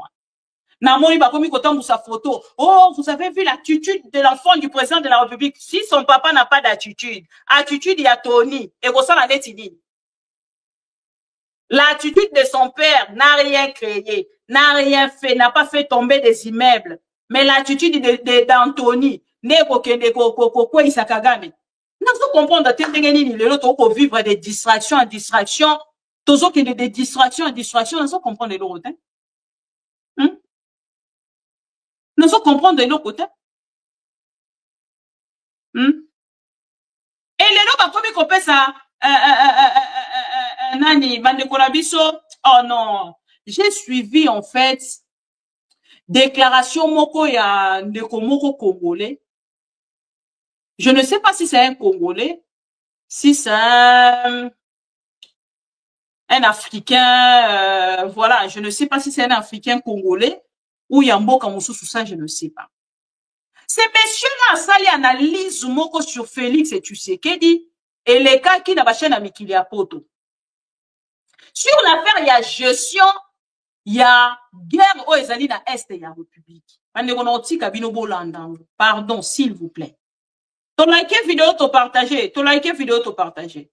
Na moni ba komi kotambu sa photo. Oh, vous avez vu l'attitude de l'enfant du président de la République. Si son papa n'a pas d'attitude, attitude il y a Tony. Et ça la netini. L'attitude de son père n'a rien créé, n'a rien fait, n'a pas fait tomber des immeubles. Mais l'attitude d'Anthony, Nego kende quoi Isakagame. Nous comprendre que vivre des distractions en distraction, tous autres des distractions en distraction, nous comprendre de l'autre. Nous comprendre de l'autre côté. Et les lots, comme ils coupent ça, Nani, Bande Kolabiso, oh non, j'ai suivi en fait déclaration moko ya ndeko moko congolais. Je ne sais pas si c'est un Congolais, si c'est un Africain, voilà, je ne sais pas si c'est un Africain congolais ou Yamboka Moussou, ça, je ne sais pas. Ces messieurs-là, ça, ils analysent moko sur Félix et Tshisekedi et les cas qui n'a pas chaîne à Mikilia Poto. Sur l'affaire, il y a gestion, il y a guerre aux États-Unis dans l'Est et la République. Pardon, s'il vous plaît. Tu like vidéo, tu partager. Tu like vidéo, tu partager.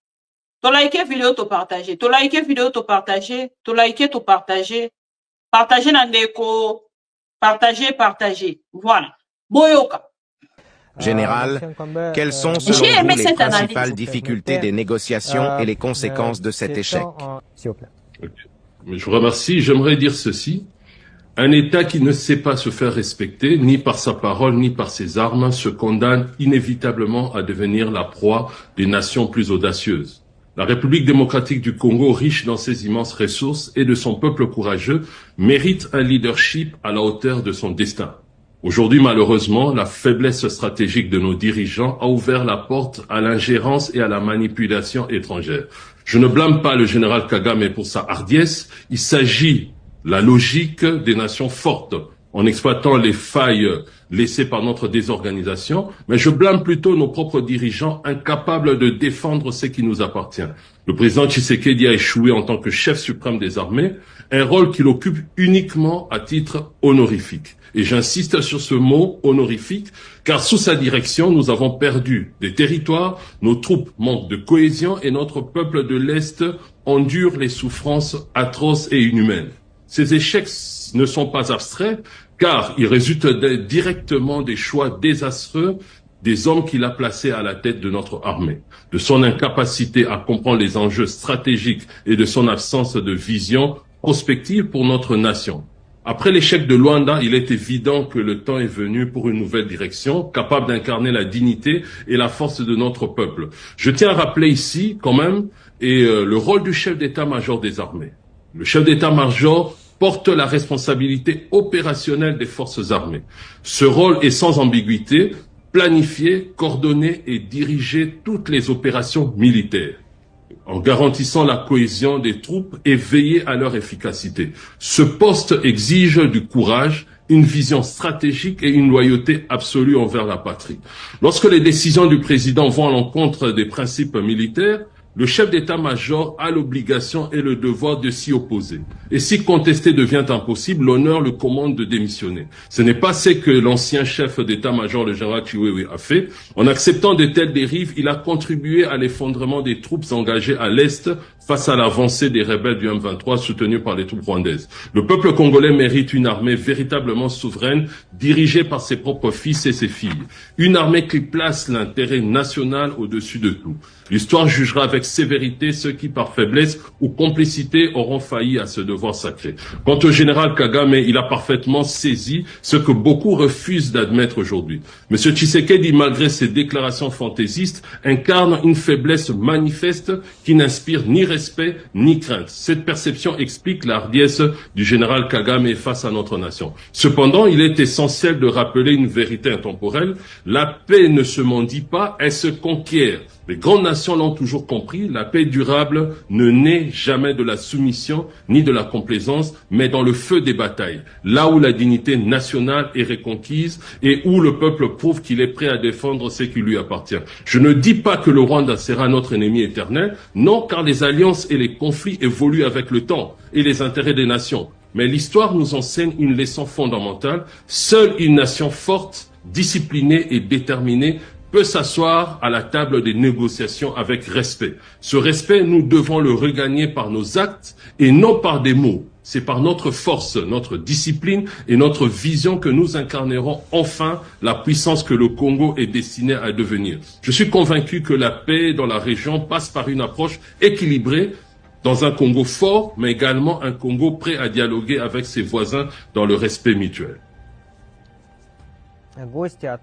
Tu like vidéo, tu partager. Tu like vidéo, tu partager. Tu like, tu partager. Partager Nandeko. Partager. Voilà. Boyoka. Général, quelles sont selon vous les principales difficultés des négociations et les conséquences de cet échec? Je vous remercie. J'aimerais dire ceci. Un État qui ne sait pas se faire respecter, ni par sa parole, ni par ses armes, se condamne inévitablement à devenir la proie des nations plus audacieuses. La République démocratique du Congo, riche dans ses immenses ressources et de son peuple courageux, mérite un leadership à la hauteur de son destin. Aujourd'hui, malheureusement, la faiblesse stratégique de nos dirigeants a ouvert la porte à l'ingérence et à la manipulation étrangère. Je ne blâme pas le général Kagame pour sa hardiesse. Il s'agit la logique des nations fortes en exploitant les failles laissées par notre désorganisation, mais je blâme plutôt nos propres dirigeants incapables de défendre ce qui nous appartient. Le président Tshisekedi a échoué en tant que chef suprême des armées, un rôle qu'il occupe uniquement à titre honorifique. Et j'insiste sur ce mot honorifique, car sous sa direction, nous avons perdu des territoires, nos troupes manquent de cohésion et notre peuple de l'Est endure les souffrances atroces et inhumaines. Ces échecs ne sont pas abstraits, car ils résultent directement des choix désastreux des hommes qu'il a placés à la tête de notre armée, de son incapacité à comprendre les enjeux stratégiques et de son absence de vision prospective pour notre nation. Après l'échec de Luanda, il est évident que le temps est venu pour une nouvelle direction, capable d'incarner la dignité et la force de notre peuple. Je tiens à rappeler ici, quand même, le rôle du chef d'état-major des armées. Le chef d'état-major porte la responsabilité opérationnelle des forces armées. Ce rôle est sans ambiguïté, planifier, coordonner et diriger toutes les opérations militaires, en garantissant la cohésion des troupes et veiller à leur efficacité. Ce poste exige du courage, une vision stratégique et une loyauté absolue envers la patrie. Lorsque les décisions du président vont à l'encontre des principes militaires, le chef d'état-major a l'obligation et le devoir de s'y opposer. Et si contester devient impossible, l'honneur le commande de démissionner. Ce n'est pas ce que l'ancien chef d'état-major, le général Chiwewe, a fait. En acceptant de telles dérives, il a contribué à l'effondrement des troupes engagées à l'Est face à l'avancée des rebelles du M23 soutenus par les troupes rwandaises. Le peuple congolais mérite une armée véritablement souveraine, dirigée par ses propres fils et ses filles. Une armée qui place l'intérêt national au-dessus de tout. L'histoire jugera avec sévérité ceux qui, par faiblesse ou complicité, auront failli à ce devoir sacré. Quant au général Kagame, il a parfaitement saisi ce que beaucoup refusent d'admettre aujourd'hui. M. Tshisekedi, malgré ses déclarations fantaisistes, incarne une faiblesse manifeste qui n'inspire ni respect ni crainte. Cette perception explique la hardiesse du général Kagame face à notre nation. Cependant, il est essentiel de rappeler une vérité intemporelle. La paix ne se mendie pas, elle se conquiert. Les grandes nations l'ont toujours compris, la paix durable ne naît jamais de la soumission ni de la complaisance, mais dans le feu des batailles, là où la dignité nationale est reconquise et où le peuple prouve qu'il est prêt à défendre ce qui lui appartient. Je ne dis pas que le Rwanda sera notre ennemi éternel, non, car les alliances et les conflits évoluent avec le temps et les intérêts des nations. Mais l'histoire nous enseigne une leçon fondamentale. Seule une nation forte, disciplinée et déterminée peut s'asseoir à la table des négociations avec respect. Ce respect, nous devons le regagner par nos actes et non par des mots. C'est par notre force, notre discipline et notre vision que nous incarnerons enfin la puissance que le Congo est destiné à devenir. Je suis convaincu que la paix dans la région passe par une approche équilibrée dans un Congo fort, mais également un Congo prêt à dialoguer avec ses voisins dans le respect mutuel.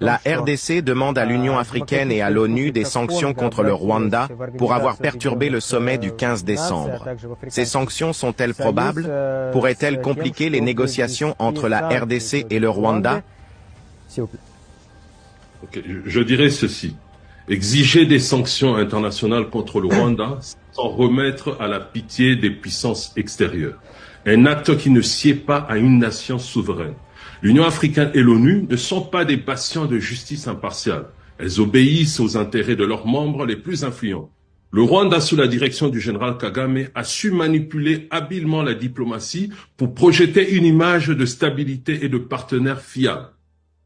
La RDC demande à l'Union africaine et à l'ONU des sanctions contre le Rwanda pour avoir perturbé le sommet du 15 décembre. Ces sanctions sont-elles probables? Pourraient-elles compliquer les négociations entre la RDC et le Rwanda? Je dirais ceci. Exiger des sanctions internationales contre le Rwanda sans remettre à la pitié des puissances extérieures. Un acte qui ne sied pas à une nation souveraine. L'Union africaine et l'ONU ne sont pas des bastions de justice impartiale. Elles obéissent aux intérêts de leurs membres les plus influents. Le Rwanda, sous la direction du général Kagame, a su manipuler habilement la diplomatie pour projeter une image de stabilité et de partenaire fiable.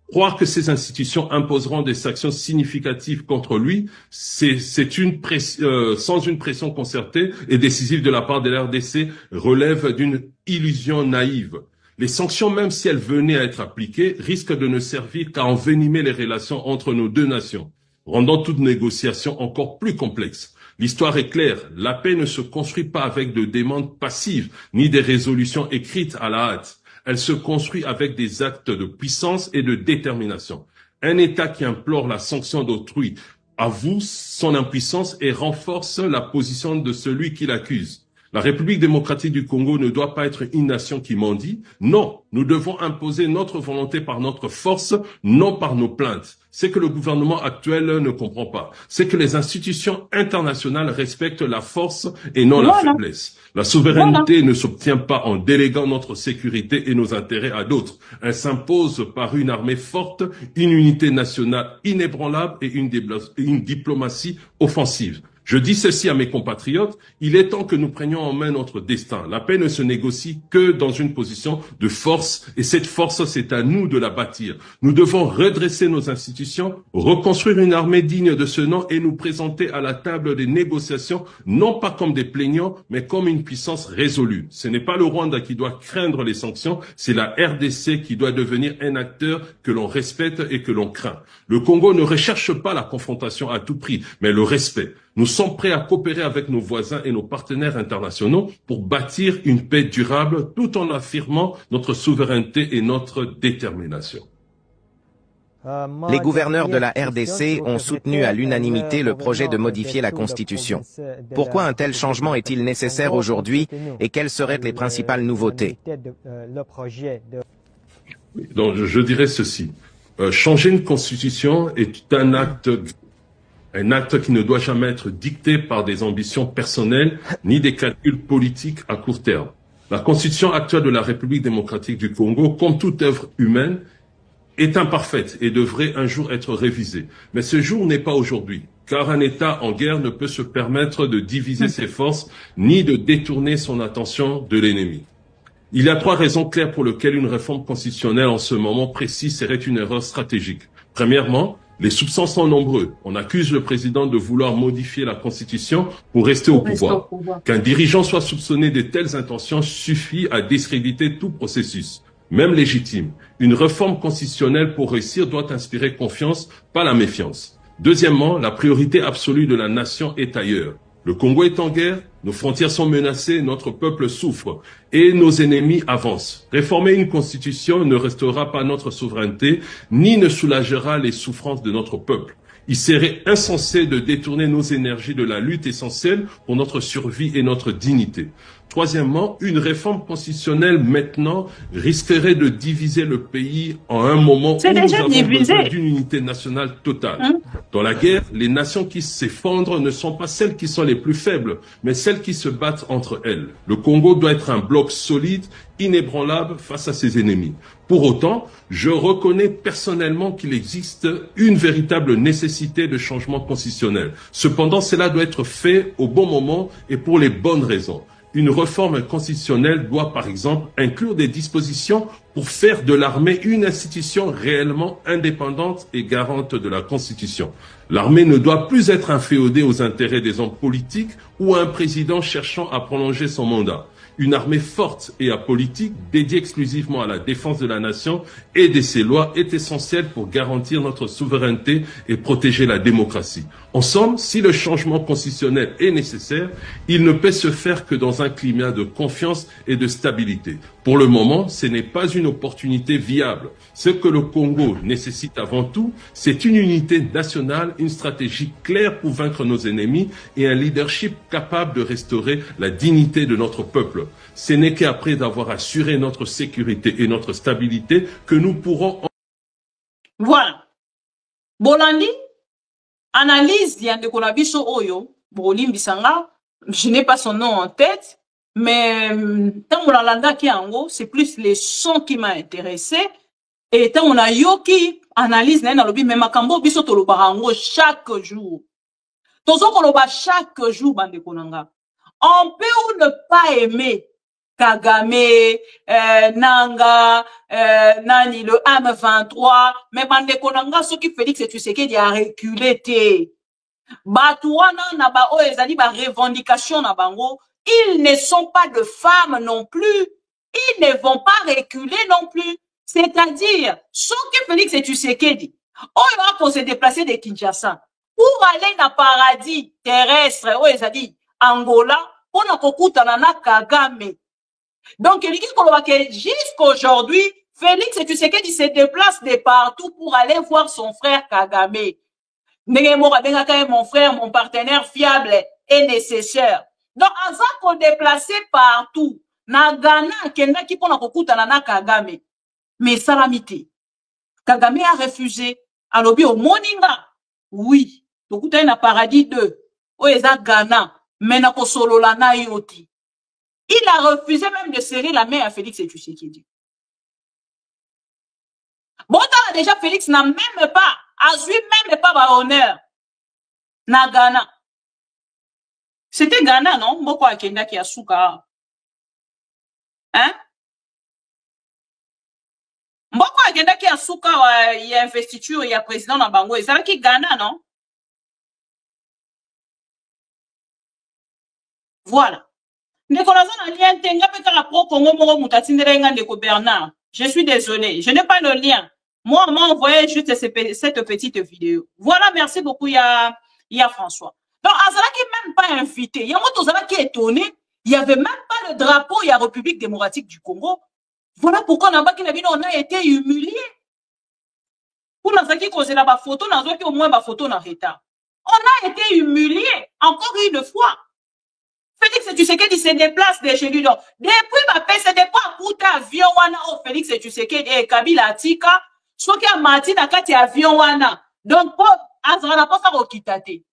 Croire que ces institutions imposeront des sanctions significatives contre lui, sans une pression concertée et décisive de la part de la RDC, relève d'une illusion naïve. Les sanctions, même si elles venaient à être appliquées, risquent de ne servir qu'à envenimer les relations entre nos deux nations, rendant toute négociation encore plus complexe. L'histoire est claire, la paix ne se construit pas avec de demandes passives, ni des résolutions écrites à la hâte. Elle se construit avec des actes de puissance et de détermination. Un État qui implore la sanction d'autrui avoue son impuissance et renforce la position de celui qui l'accuse. La République démocratique du Congo ne doit pas être une nation qui mendie. Non, nous devons imposer notre volonté par notre force, non par nos plaintes. C'est que le gouvernement actuel ne comprend pas. C'est que les institutions internationales respectent la force et non la faiblesse. La souveraineté ne s'obtient pas en déléguant notre sécurité et nos intérêts à d'autres. Elle s'impose par une armée forte, une unité nationale inébranlable et une diplomatie offensive. Je dis ceci à mes compatriotes, il est temps que nous prenions en main notre destin. La paix ne se négocie que dans une position de force et cette force, c'est à nous de la bâtir. Nous devons redresser nos institutions, reconstruire une armée digne de ce nom et nous présenter à la table des négociations, non pas comme des plaignants, mais comme une puissance résolue. Ce n'est pas le Rwanda qui doit craindre les sanctions, c'est la RDC qui doit devenir un acteur que l'on respecte et que l'on craint. Le Congo ne recherche pas la confrontation à tout prix, mais le respect. Nous sommes prêts à coopérer avec nos voisins et nos partenaires internationaux pour bâtir une paix durable tout en affirmant notre souveraineté et notre détermination. Les gouverneurs de la RDC ont soutenu à l'unanimité le projet de modifier la Constitution. Pourquoi un tel changement est-il nécessaire aujourd'hui et quelles seraient les principales nouveautés? Donc, je dirais ceci. Changer une Constitution est un acte qui ne doit jamais être dicté par des ambitions personnelles ni des calculs politiques à court terme. La Constitution actuelle de la République démocratique du Congo, comme toute œuvre humaine, est imparfaite et devrait un jour être révisée. Mais ce jour n'est pas aujourd'hui, car un État en guerre ne peut se permettre de diviser ses forces ni de détourner son attention de l'ennemi. Il y a 3 raisons claires pour lesquelles une réforme constitutionnelle en ce moment précis serait une erreur stratégique. Premièrement, les soupçons sont nombreux. On accuse le président de vouloir modifier la Constitution pour rester au pouvoir. Qu'un dirigeant soit soupçonné de telles intentions suffit à discréditer tout processus, même légitime. Une réforme constitutionnelle pour réussir doit inspirer confiance, pas la méfiance. Deuxièmement, la priorité absolue de la nation est ailleurs. Le Congo est en guerre, nos frontières sont menacées, notre peuple souffre et nos ennemis avancent. Réformer une constitution ne restaurera pas notre souveraineté, ni ne soulagera les souffrances de notre peuple. Il serait insensé de détourner nos énergies de la lutte essentielle pour notre survie et notre dignité. Troisièmement, une réforme constitutionnelle maintenant risquerait de diviser le pays en un moment où nous avons besoin d'une unité nationale totale. Dans la guerre, les nations qui s'effondrent ne sont pas celles qui sont les plus faibles, mais celles qui se battent entre elles. Le Congo doit être un bloc solide, inébranlable face à ses ennemis. Pour autant, je reconnais personnellement qu'il existe une véritable nécessité de changement constitutionnel. Cependant, cela doit être fait au bon moment et pour les bonnes raisons. Une réforme constitutionnelle doit, par exemple, inclure des dispositions pour faire de l'armée une institution réellement indépendante et garante de la Constitution. L'armée ne doit plus être inféodée aux intérêts des hommes politiques ou à un président cherchant à prolonger son mandat. Une armée forte et apolitique, dédiée exclusivement à la défense de la nation et de ses lois, est essentielle pour garantir notre souveraineté et protéger la démocratie. En somme, si le changement constitutionnel est nécessaire, il ne peut se faire que dans un climat de confiance et de stabilité. Pour le moment, ce n'est pas une opportunité viable. Ce que le Congo nécessite avant tout, c'est une unité nationale, une stratégie claire pour vaincre nos ennemis et un leadership capable de restaurer la dignité de notre peuple. Ce n'est qu'après avoir assuré notre sécurité et notre stabilité que nous pourrons... Voilà. Bolandi, analyse Yandeko Nabiso Oyo, Bolim Bissanga, je n'ai pas son nom en tête, mais tant on a c'est plus les sons qui m'a intéressé. Et tant on a yoki analyse na lobi mais makambo biso to lobarango chaque jour. Tozo koloba chaque jour bande konanga. On peut ou ne pas aimer Kagame, Nanga, Nani le M23, mais bande konanga ce qui Félix Tshisekedi a reculé té. Batouana na ba o ezali ba revendication na bango. Ils ne sont pas de femmes non plus. Ils ne vont pas reculer non plus. C'est-à-dire, ce que Félix Tshisekedi, on va se déplacer de Kinshasa pour aller dans le paradis terrestre, ils ont dit Angola, on a kokutana Kagame. Donc, il dit que jusqu'aujourd'hui, Félix Tshisekedi se déplace de partout pour aller voir son frère Kagame. Mon frère, mon partenaire fiable et nécessaire. Donc, en ça qu'on déplace partout, na Ghana, Kenda qui pona kokutana na Kagame. Mais salamité. Kagame a refusé. Alobi au Moninga. Oui. Tokutana na paradis 2. Oeza Ghana. Mena ko solo la na yoti. Il a refusé même de serrer la main à Félix Tshisekedi. Bon, déjà, Félix n'a même pas, assumé même pas par honneur. Na Ghana. C'était Ghana, non? Moko Akenda qui a souka. Hein? Mboko agenda ki asuka il y a investiture, il y a président na bango, et ça qui Ghana, non? Voilà. Je suis désolé, je n'ai pas le lien. Moi, on m'a envoyé juste cette petite vidéo. Voilà, merci beaucoup, il y a François. Donc, Azala qui n'est même pas invité. Il y a un qui est étonné. Il n'y avait même pas le drapeau, il y a République démocratique du Congo. Voilà pourquoi on a été humilié. Pour nous qui cause la photo, nous avons au moins ma photo dans l'état. On a été humilié encore une fois. Félix Tshisekedi se déplace de chez lui. Donc, depuis ma paix, c'était pas pour ta avion wana au Félix Tshisekedi et Kabila Atika. Soit qu'il y a Martin à kati avion wana. Donc, pour Azana pas ça kitate.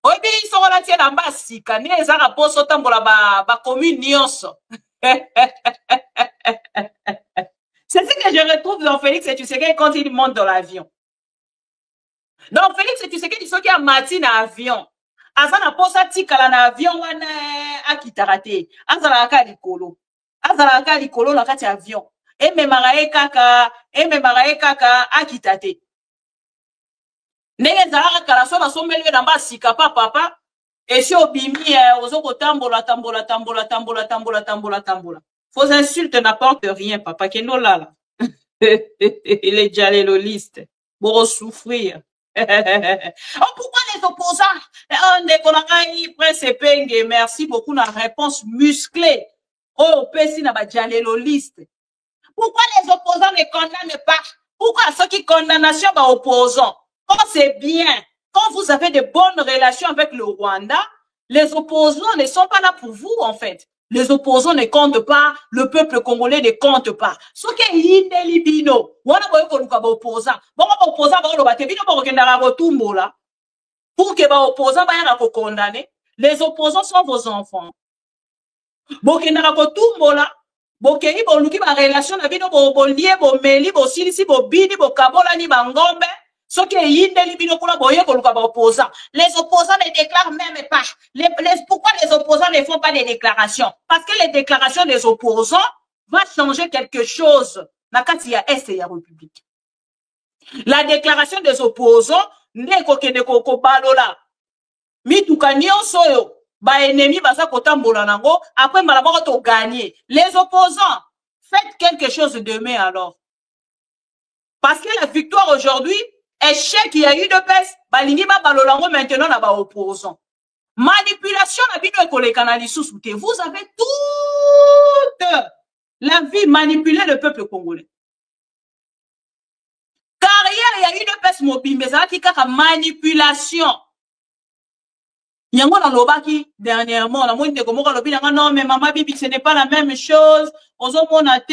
Obi ils sont relatifs à l'ambassade. Kane za rapport sotambola ba commune nyonso. C'est ce que je retrouve dans Félix Tshisekedi quand il monte dans l'avion. Donc, Félix, tu sais que tu sais qu'il y a Martin à avion. Azana posa tikala na avion wana akitarate. Azala ka likolo. Azala ka likolo na kati avion. E me marae kaka akitate. Ndenge zalaka kala so na sombelwe na mbasika papa. Et si obimi ozoko tambola. Vos insultes n'apportent rien, papa. Keno lala. Il est déjà loliste. Pour souffrir. Oh, pourquoi les opposants? Merci beaucoup la réponse musclée. Oh, Pessi n'a pas déjà loliste. Pourquoi les opposants ne condamnent pas? Pourquoi ceux qui condamnation va opposants? Quand c'est bien, quand vous avez de bonnes relations avec le Rwanda, les opposants ne sont pas là pour vous, en fait. Les opposants ne comptent pas, le peuple congolais ne compte pas. Ce qui est indélibino, wana boye koluka ba opposant. Bon ba opposant ba lo ba te bino ba kokenda la rotumbo là. Pour que ba opposant ba yana ko condamner, les opposants sont vos enfants. Bo kenda la rotumbo là, bo kei bo luki ba relation na bino bo lié bo meli bo silisi bo bini bo kabola ni ba ngombe. Ce qui est indélibino kula boye koluka ba opposant. Les opposants ne déclarent même pas. Pourquoi les opposants ne font pas des déclarations? Parce que les déclarations des opposants vont changer quelque chose. Na kati ya Est et ya République. La déclaration des opposants ne kokende koko balola. Mituka nyonso yo ba ennemi basa kotambola nango après malaboko to gagner. Les opposants, faites quelque chose demain alors. Parce que la victoire aujourd'hui, échec, il y a eu de peste, balingi ba balolango maintenant na ba opposant. Manipulation na bino ekoleka lisusu te. Vous avez toute la vie manipulé le peuple congolais. Carrière, il y a eu de peste mobimbe, ça qui kaka manipulation. Yango na lobaki dernièrement, la moine de komoko lobi nga non mais maman bibi ce n'est pas la même chose. Ozo monate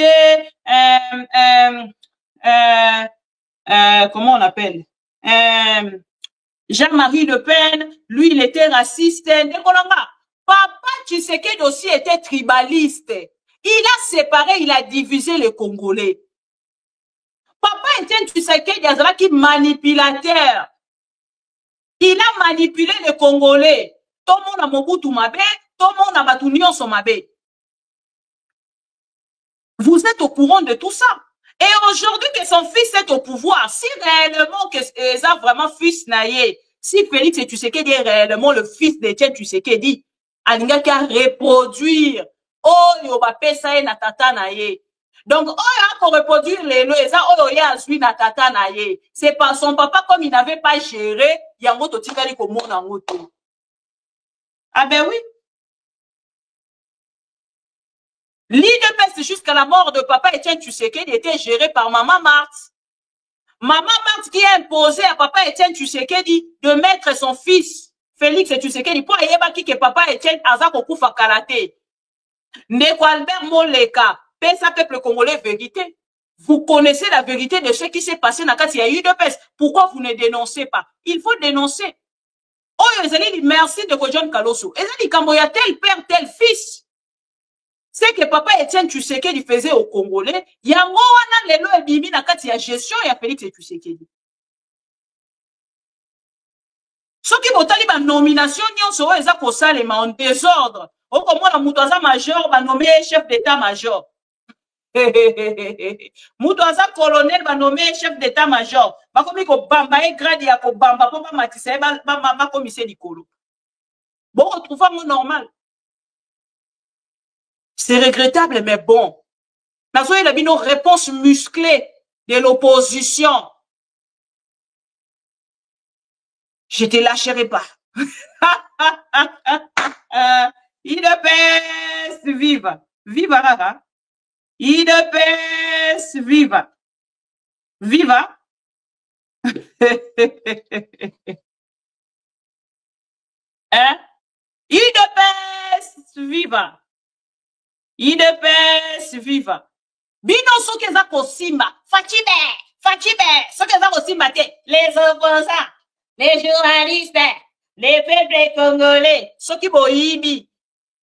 comment on appelle Jean-Marie Le Pen, lui, il était raciste. Papa Tshisekedi aussi était tribaliste. Il a séparé, il a divisé les Congolais. Papa Etienne Tshisekedi qui manipulateur. Il a manipulé les Congolais. Tout le monde a Mobutu Mabe, tout le monde a Batunion Somabe. Vous êtes au courant de tout ça. Et aujourd'hui que son fils est au pouvoir, si réellement que ça vraiment fils naïe, si Félix Tshisekedi est réellement le fils d'Etienne Tshisekedi, alinga qui a reproduire, oh yoba pesa na tata naïe. Donc oh ya pour reproduire les lois, ça oh ya azui na tata naïe. C'est pas son papa comme il n'avait pas géré, yango to tikali ko mona ngoto. Ah ben oui. L'IDPS jusqu'à la mort de papa Etienne Tshisekedi était géré par maman Marthe. Maman Marthe qui a imposé à papa Etienne Tshisekedi de mettre son fils Félix Tshisekedi pour ayebaki que papa Etienne azako kufa karaté. Ndeko Albert Moleka, pesa peuple congolais vérité. Vous connaissez la vérité de ce qui s'est passé dans le y a eu UDPS. Pourquoi vous ne dénoncez pas? Il faut dénoncer. Oh, ils ont dit merci de John Kaloso. Ils ont dit quand il y a tel père, tel fils. C'est que papa Etienne Tshisekedi faisait au Congolais. Il y a un lelo et bibi na kati ya gestion ya Félix Tshisekedi. Ce qui botali ba nomination nyonso eza ko salema en désordre. O comment la mutoza major ba nommé chef d'état-major. Mutoza colonel ba nommé chef d'état-major. Ba komi ko bamba e grade ya ko bamba po ba matisa ba commissaire likolo. Bon retrouvons normal. C'est regrettable, mais bon. Nous avons une réponse musclée de l'opposition. Je ne te lâcherai pas. IDPS, vive. Vive, Rara. IDPS, vive. Vive. Hein? IDPS, vive. IDPS viva. Bino so keza kosimba. Fachibe. So keza kosimba te. Les opposants, les journalistes, les peuples congolais. So ki boyibi.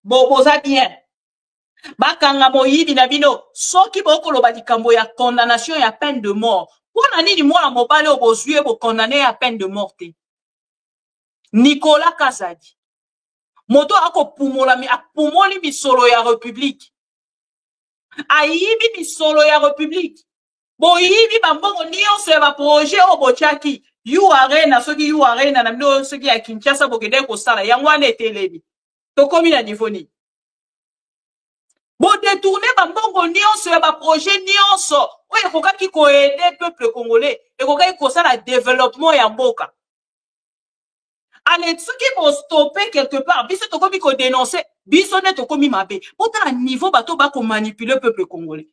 Boboza bien. Bakanga moyibi na bino. So ki bokoloba likambo ya condamnation ya peine de mort. Pour nani ni mwana mobale obozue bo condamné à peine de mort. Nicolas Kazadi. Moto ako pumoli misolo ya République. Ayibi misolo ya République. Bo yibi bambongo nyonso ya ba projet o bochaki. You arena soki you arena na mino soki ya Kinshasa bokende ko sala yango ane telemi. To komi na niveau ni. Bo détourner bambongo nyonso ya ba projet nyonso. Oye kokaki ko aider peuple congolais et kokaki ko sala développement ya mboka. Allez, ceux qui vont stopper quelque part, biso to komi ko dénoncer, biso ne to komi mabe. Pourtant à niveau bato ba ko manipuler peuple congolais.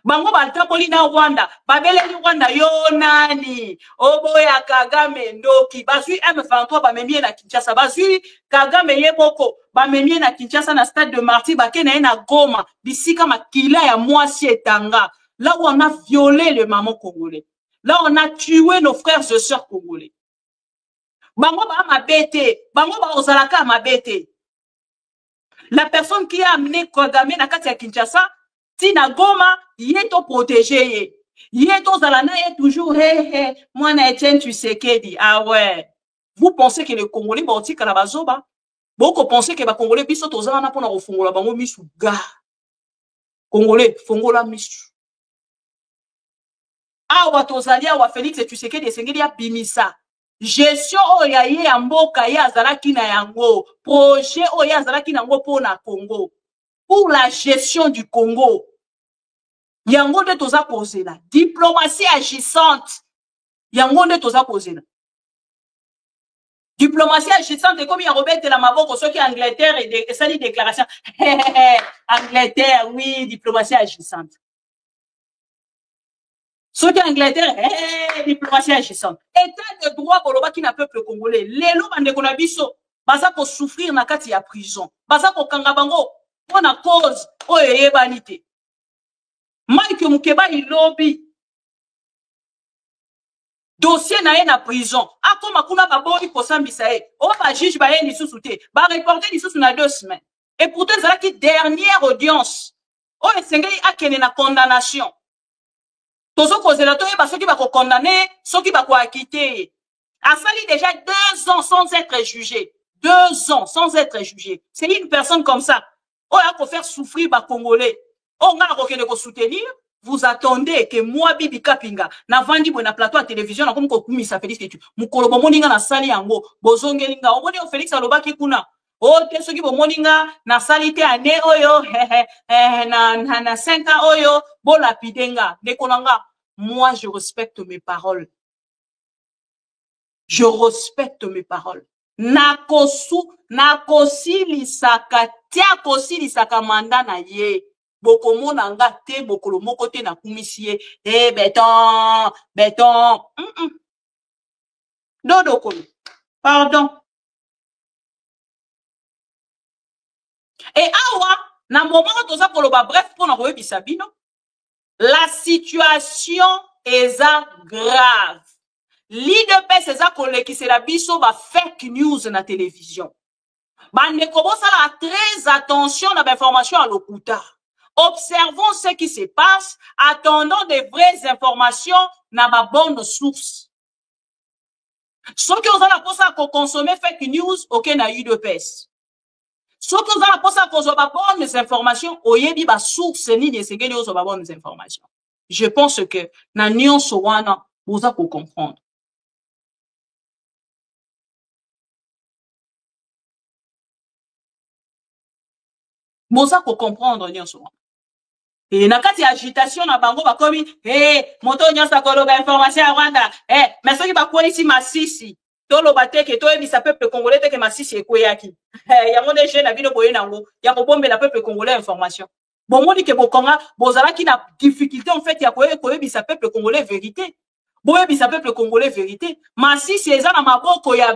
Bango baltaboli na Rwanda, babeleli Rwanda yo nani, oboya Kagame ndoki, bazui M23 bamemie na Kinshasa, bazui Kagame yeboko, bamemie na Kinshasa na stade de Martyr, bakena na Goma, bisika makila ya mwasi etanga, là où on a violé le maman congolais, là où on a tué nos frères et sœurs congolais. Bango ba mabete, bango ba ozalaka mabete. La personne qui a amené Kagame na kati ya Kinshasa, Tina Goma, il est protégé. Il est aux Alana, il est toujours, moi, Etienne, tu sais qu'elle dit, ah ouais. Vous pensez que les Congolais, Bauti, Kalabazoba, beaucoup pensez que les Congolais, Bissot, aux Alana, pour nous fongola, bango, misu, ga. Congolais, fongola, misu. Ah, wa Tozalia, wa Félix, tu sais qu'elle dit, c'est qu'il y a Bimisa. Gestion, oya, ye, amboka, ya, Zalaki, na yango. Projet, oya, Zalaki, na yango, pour na Congo. Pour la gestion du Congo. Yango de toza posé là. Diplomatie agissante. Yango de toza posé là. Diplomatie agissante, comme il y a Robert de la Maboko, ceux qui Angleterre et ça dit déclaration. Angleterre, oui, diplomatie agissante. Ceux qui Angleterre, diplomatie agissante. État de droit pour le qui n'a peuple congolais. Les loups de Konabiso, basa pour souffrir na kati ya prison. Basa pour Kangabango. Pour la cause, oh, et banité. Mike Mukeba, il lobby. Dossier na na prison. Ah, comme akuna babori pour sambisae. Oh, ba juge ba ni sous-souté. Ba reporter ni sous na 2 semaines. Et pourtant, c'est la dernière audience. Oh, et c'est a kene na condamnation. Tozo cause la toye ba ceux qui va condamner, ceux qui va acquitter. A sali déjà 2 ans sans être jugé. 2 ans sans être jugé. C'est une personne comme ça. Oh, il faut faire souffrir les Congolais. Oh, on a de soutenir. Vous attendez que moi, Bibi Kapinga, na vandi na plateau à télévision, na comme Kokumi sa Félix Ketu. Mukolo moninga na sali yango. Bozongelinga. O moni o Félix alobaki kuna. Oh, te soki moninga na salite ane oyo. Na 5 ans oyo. Bo lapidenga. Nekonanga. Moi, je respecte mes paroles. Je respecte mes paroles. Nakosi lisaka tia kosi lisaka manda na ye bokomo nanga te bokolo moko te na kumisie béton dodo kono pardon et awa na moment toza koloba bref pour na koyebisa bino la situation est grave. L'IDPS eza kolekisela biso ba fake news na télévision. Bande kobosala très attention na information à l'okuta. Observons ce qui se passe, attendons des vraies informations na ba bonne source. Ceux qui ont la posa à consommer fake news, ok na UDPS. Ceux qui ont la posa à consommer ba bonnes informations, oyebi ba source ni de segeli ozo ba bonnes informations. Je pense que na nyonso wana boza ko comprendre. Boza ko comprendre nyonso. Et na kati agitation na bango bakomi moto nyonso koloba information ya Rwanda mais soki bakoni si masisi to loba te ke to ebisa peuple congolais te ke masisi ekoyaki yango de jeune na bino boye nango ya ko bombe la peuple congolais information bon moni ke bokonga bozalaki na difficulté en fait ya ko ebisa peuple congolais vérité boyebisa peuple congolais vérité masisi eza na maboko ya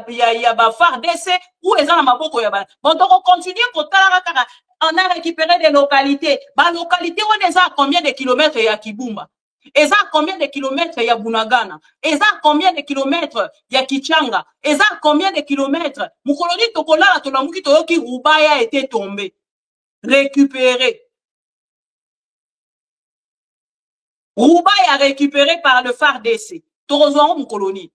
ba FARDC ou eza na maboko ya ba bon donc on continue kotala kaka. On a récupéré des localités. Bah, localité, on est à combien de kilomètres il y a Kibumba? Et ça, combien de kilomètres il y a Bunagana? Et ça, combien de kilomètres il y a Kichanga? Et ça, combien de kilomètres? Moukoloni Tokola, Tolamuki Toyoki Rubaya a été tombé. Récupéré. Rouba est récupéré par le FARDC. Torozouan mon colonie.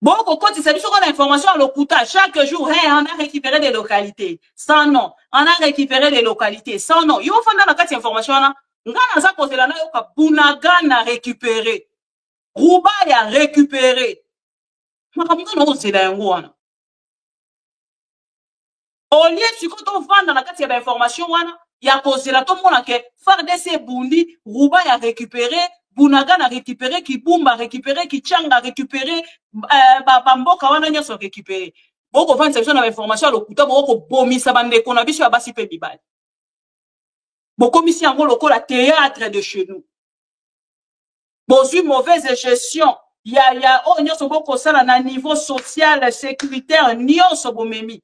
Bon, quand il s'agit sur l'information à l'Okuta, chaque jour, hey, on a récupéré des localités. Sans nom. On a récupéré des localités. Sans nom. Il faut faire dans la carte d'information, on a posé la note, Bounagan a récupéré. Rouba a récupéré. Au lieu de quand on vend dans la carte d'information, il y a posé la tout le monde que FARDC Bundi, Rouba a récupéré. Bounagan a récupéré, Kibumba a récupéré, Kichang a récupéré, Bamboka wana nyonso a récupéré. Boko vend cette information à l'Okuta, boko bomi sabande qu'on a vu sur la base Bibal. Boko misi en gros la théâtre de chez nous. Bon, une mauvaise gestion. Il y a, oh, nyonso boko sala na niveau social, sécuritaire, nyonso bomemi.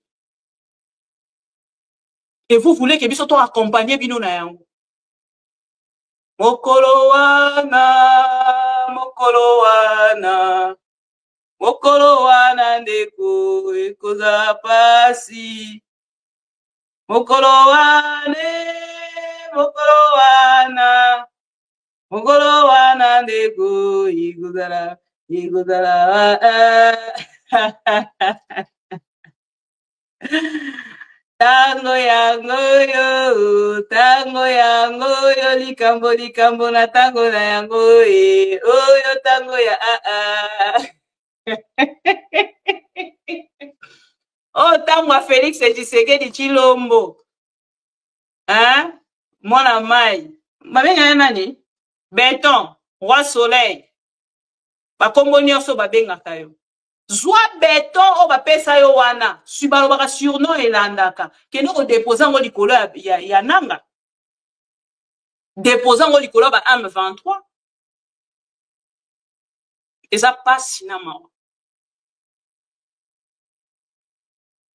Et vous voulez que biso to accompagner bino na yango. Mokolo wana ndeko ekoza pasi. Mokolo wana ndeko igudala. Tango yango yo, likambo na tango na yango oyo tango ya oh tango a Félix Tshisekedi Tshilombo, hein, mwana mai, babenga nani? Béton, roi soleil, bakombo nyonso babengaka yo. Zwa béton o bapesa yo wana, subalo baka surnom elandaka, keno ko déposer ngo likolo ya nanga. Déposer ngo likolo ba M23. Et ça passe sinama.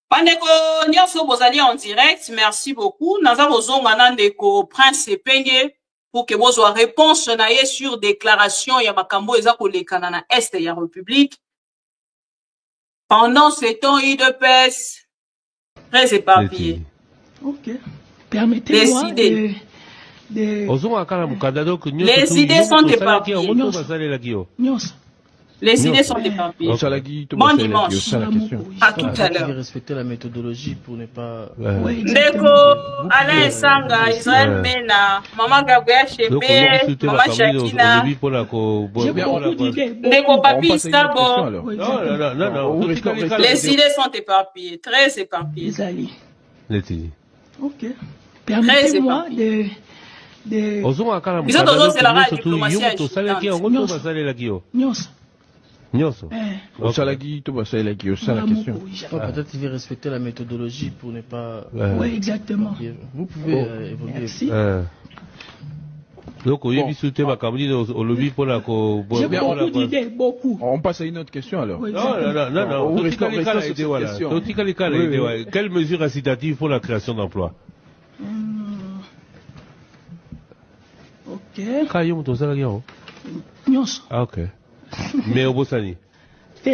Pandeko nyonso bozali en direct, merci beaucoup. Naza bozonga nandeko Prince Penge pour que vous ayez réponse naie sur déclaration ya makambo eza kolekana na est ya République. Pendant ce temps, UDPS, très éparpillé. Ok. Permettez-moi de... Les idées sont éparpillées. Les idées sont éparpillées. Bon dimanche. À tout à l'heure. Respecter la méthodologie pour ne pas... Ndeko, Alain Sanga, Israël Mena, Maman Gabriel Chébé, Maman Shakina. Ndeko Papi Stabo. Non. Les idées sont éparpillées, très éparpillées. Ok. Permettez-moi de... Bisous toujours, c'est la radio diplomatie agitante. Peut-être qu'il veut respecter la méthodologie pour ne pas... Oui, exactement. Vous pouvez évoluer. Merci. Donc, beaucoup. On passe à une autre question alors. Oui, non. Quelle mesure incitative pour la création d'emplois? Ok. Ah, ok. Mais au Bossani?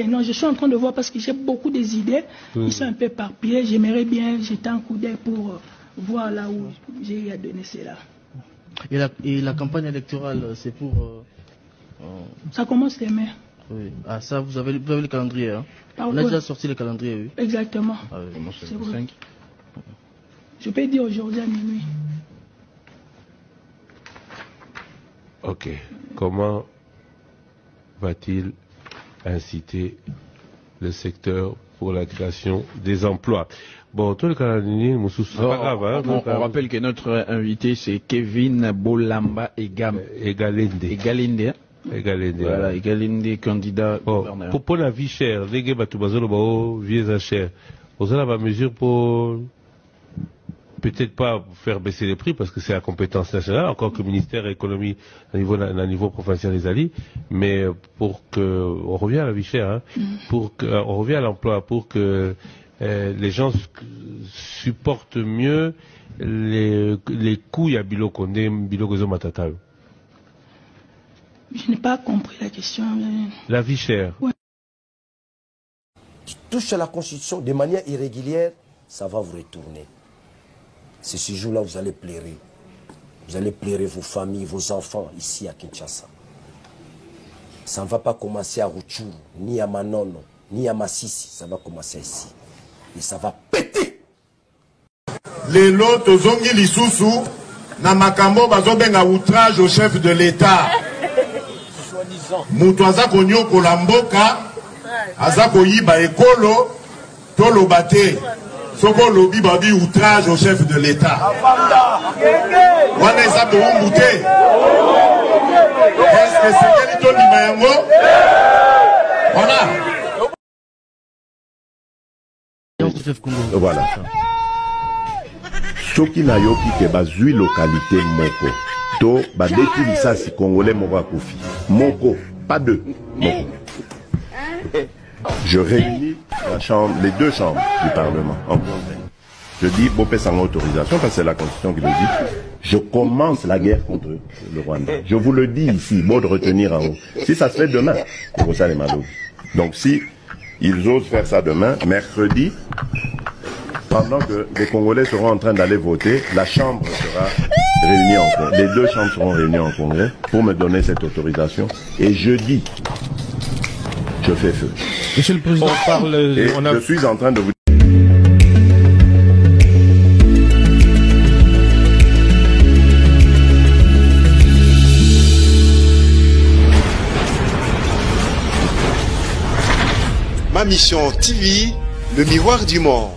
Non, je suis en train de voir parce que j'ai beaucoup des idées. Ils sont un peu éparpillés. J'aimerais bien jeter un coup d'œil pour voir là où j'ai à donner cela. Et la campagne électorale, c'est pour... Ça commence demain. Oui. Ah, ça, vous avez le calendrier, hein? On a déjà sorti le calendrier, oui. Exactement. Ah, oui, c'est vrai. Je peux dire aujourd'hui à minuit. Ok. Comment va-t-il inciter le secteur pour la création des emplois? Bon, tout le calendrier, c'est pas grave. Hein, on rappelle que notre invité, c'est Kevin Bolamba Egalende. Voilà, Egalende, candidat gouverneur. Pour la vie chère, les gars, vieux cher. Vous avez la mesure pour... Peut-être pas faire baisser les prix parce que c'est la compétence nationale, encore que le ministère de l'économie à niveau provincial des alliés, mais pour que on revient à la vie chère, hein, pour que on revient à l'emploi, pour que les gens supportent mieux les coûts à Biloko Matata. Je n'ai pas compris la question. La vie chère. Ouais. Tu touches à la Constitution de manière irrégulière, ça va vous retourner. C'est ce jour-là vous allez pleurer. Vous allez pleurer vos familles, vos enfants ici à Kinshasa. Ça ne va pas commencer à Rutshuru, ni à Manono, ni à Massissi. Ça va commencer ici. Et ça va péter. Les lots zongi lisusu na makambo bazobenga outrage au chef de l'État. Mutu aza konyokola mboka, aza koyiba ekolo, tolo bate. Soko lobi babi outrage au chef de l'État. Wana eza to umbute. Est-ce que c'est Kelito Limayango? Voilà. Voilà. Soki na yoki ke bazui localité moko. To badeki lisasi congolais moko akufi. Moko, pas deux. Moko. Je réunis la chambre, les deux chambres du Parlement en congrès. Je dis, Bopé sans autorisation, parce que c'est la Constitution qui le dit, je commence la guerre contre le Rwanda. Je vous le dis ici, bon de retenir en haut. Si ça se fait demain, c'est ça les malheureux. Donc si ils osent faire ça demain, mercredi, pendant que les Congolais seront en train d'aller voter, la Chambre sera réunie en congrès. Les deux chambres seront réunies en congrès pour me donner cette autorisation. Et jeudi, je fais feu. Monsieur le Président, on parle... Et je suis en train de vous... Ma mission TV, le miroir du monde.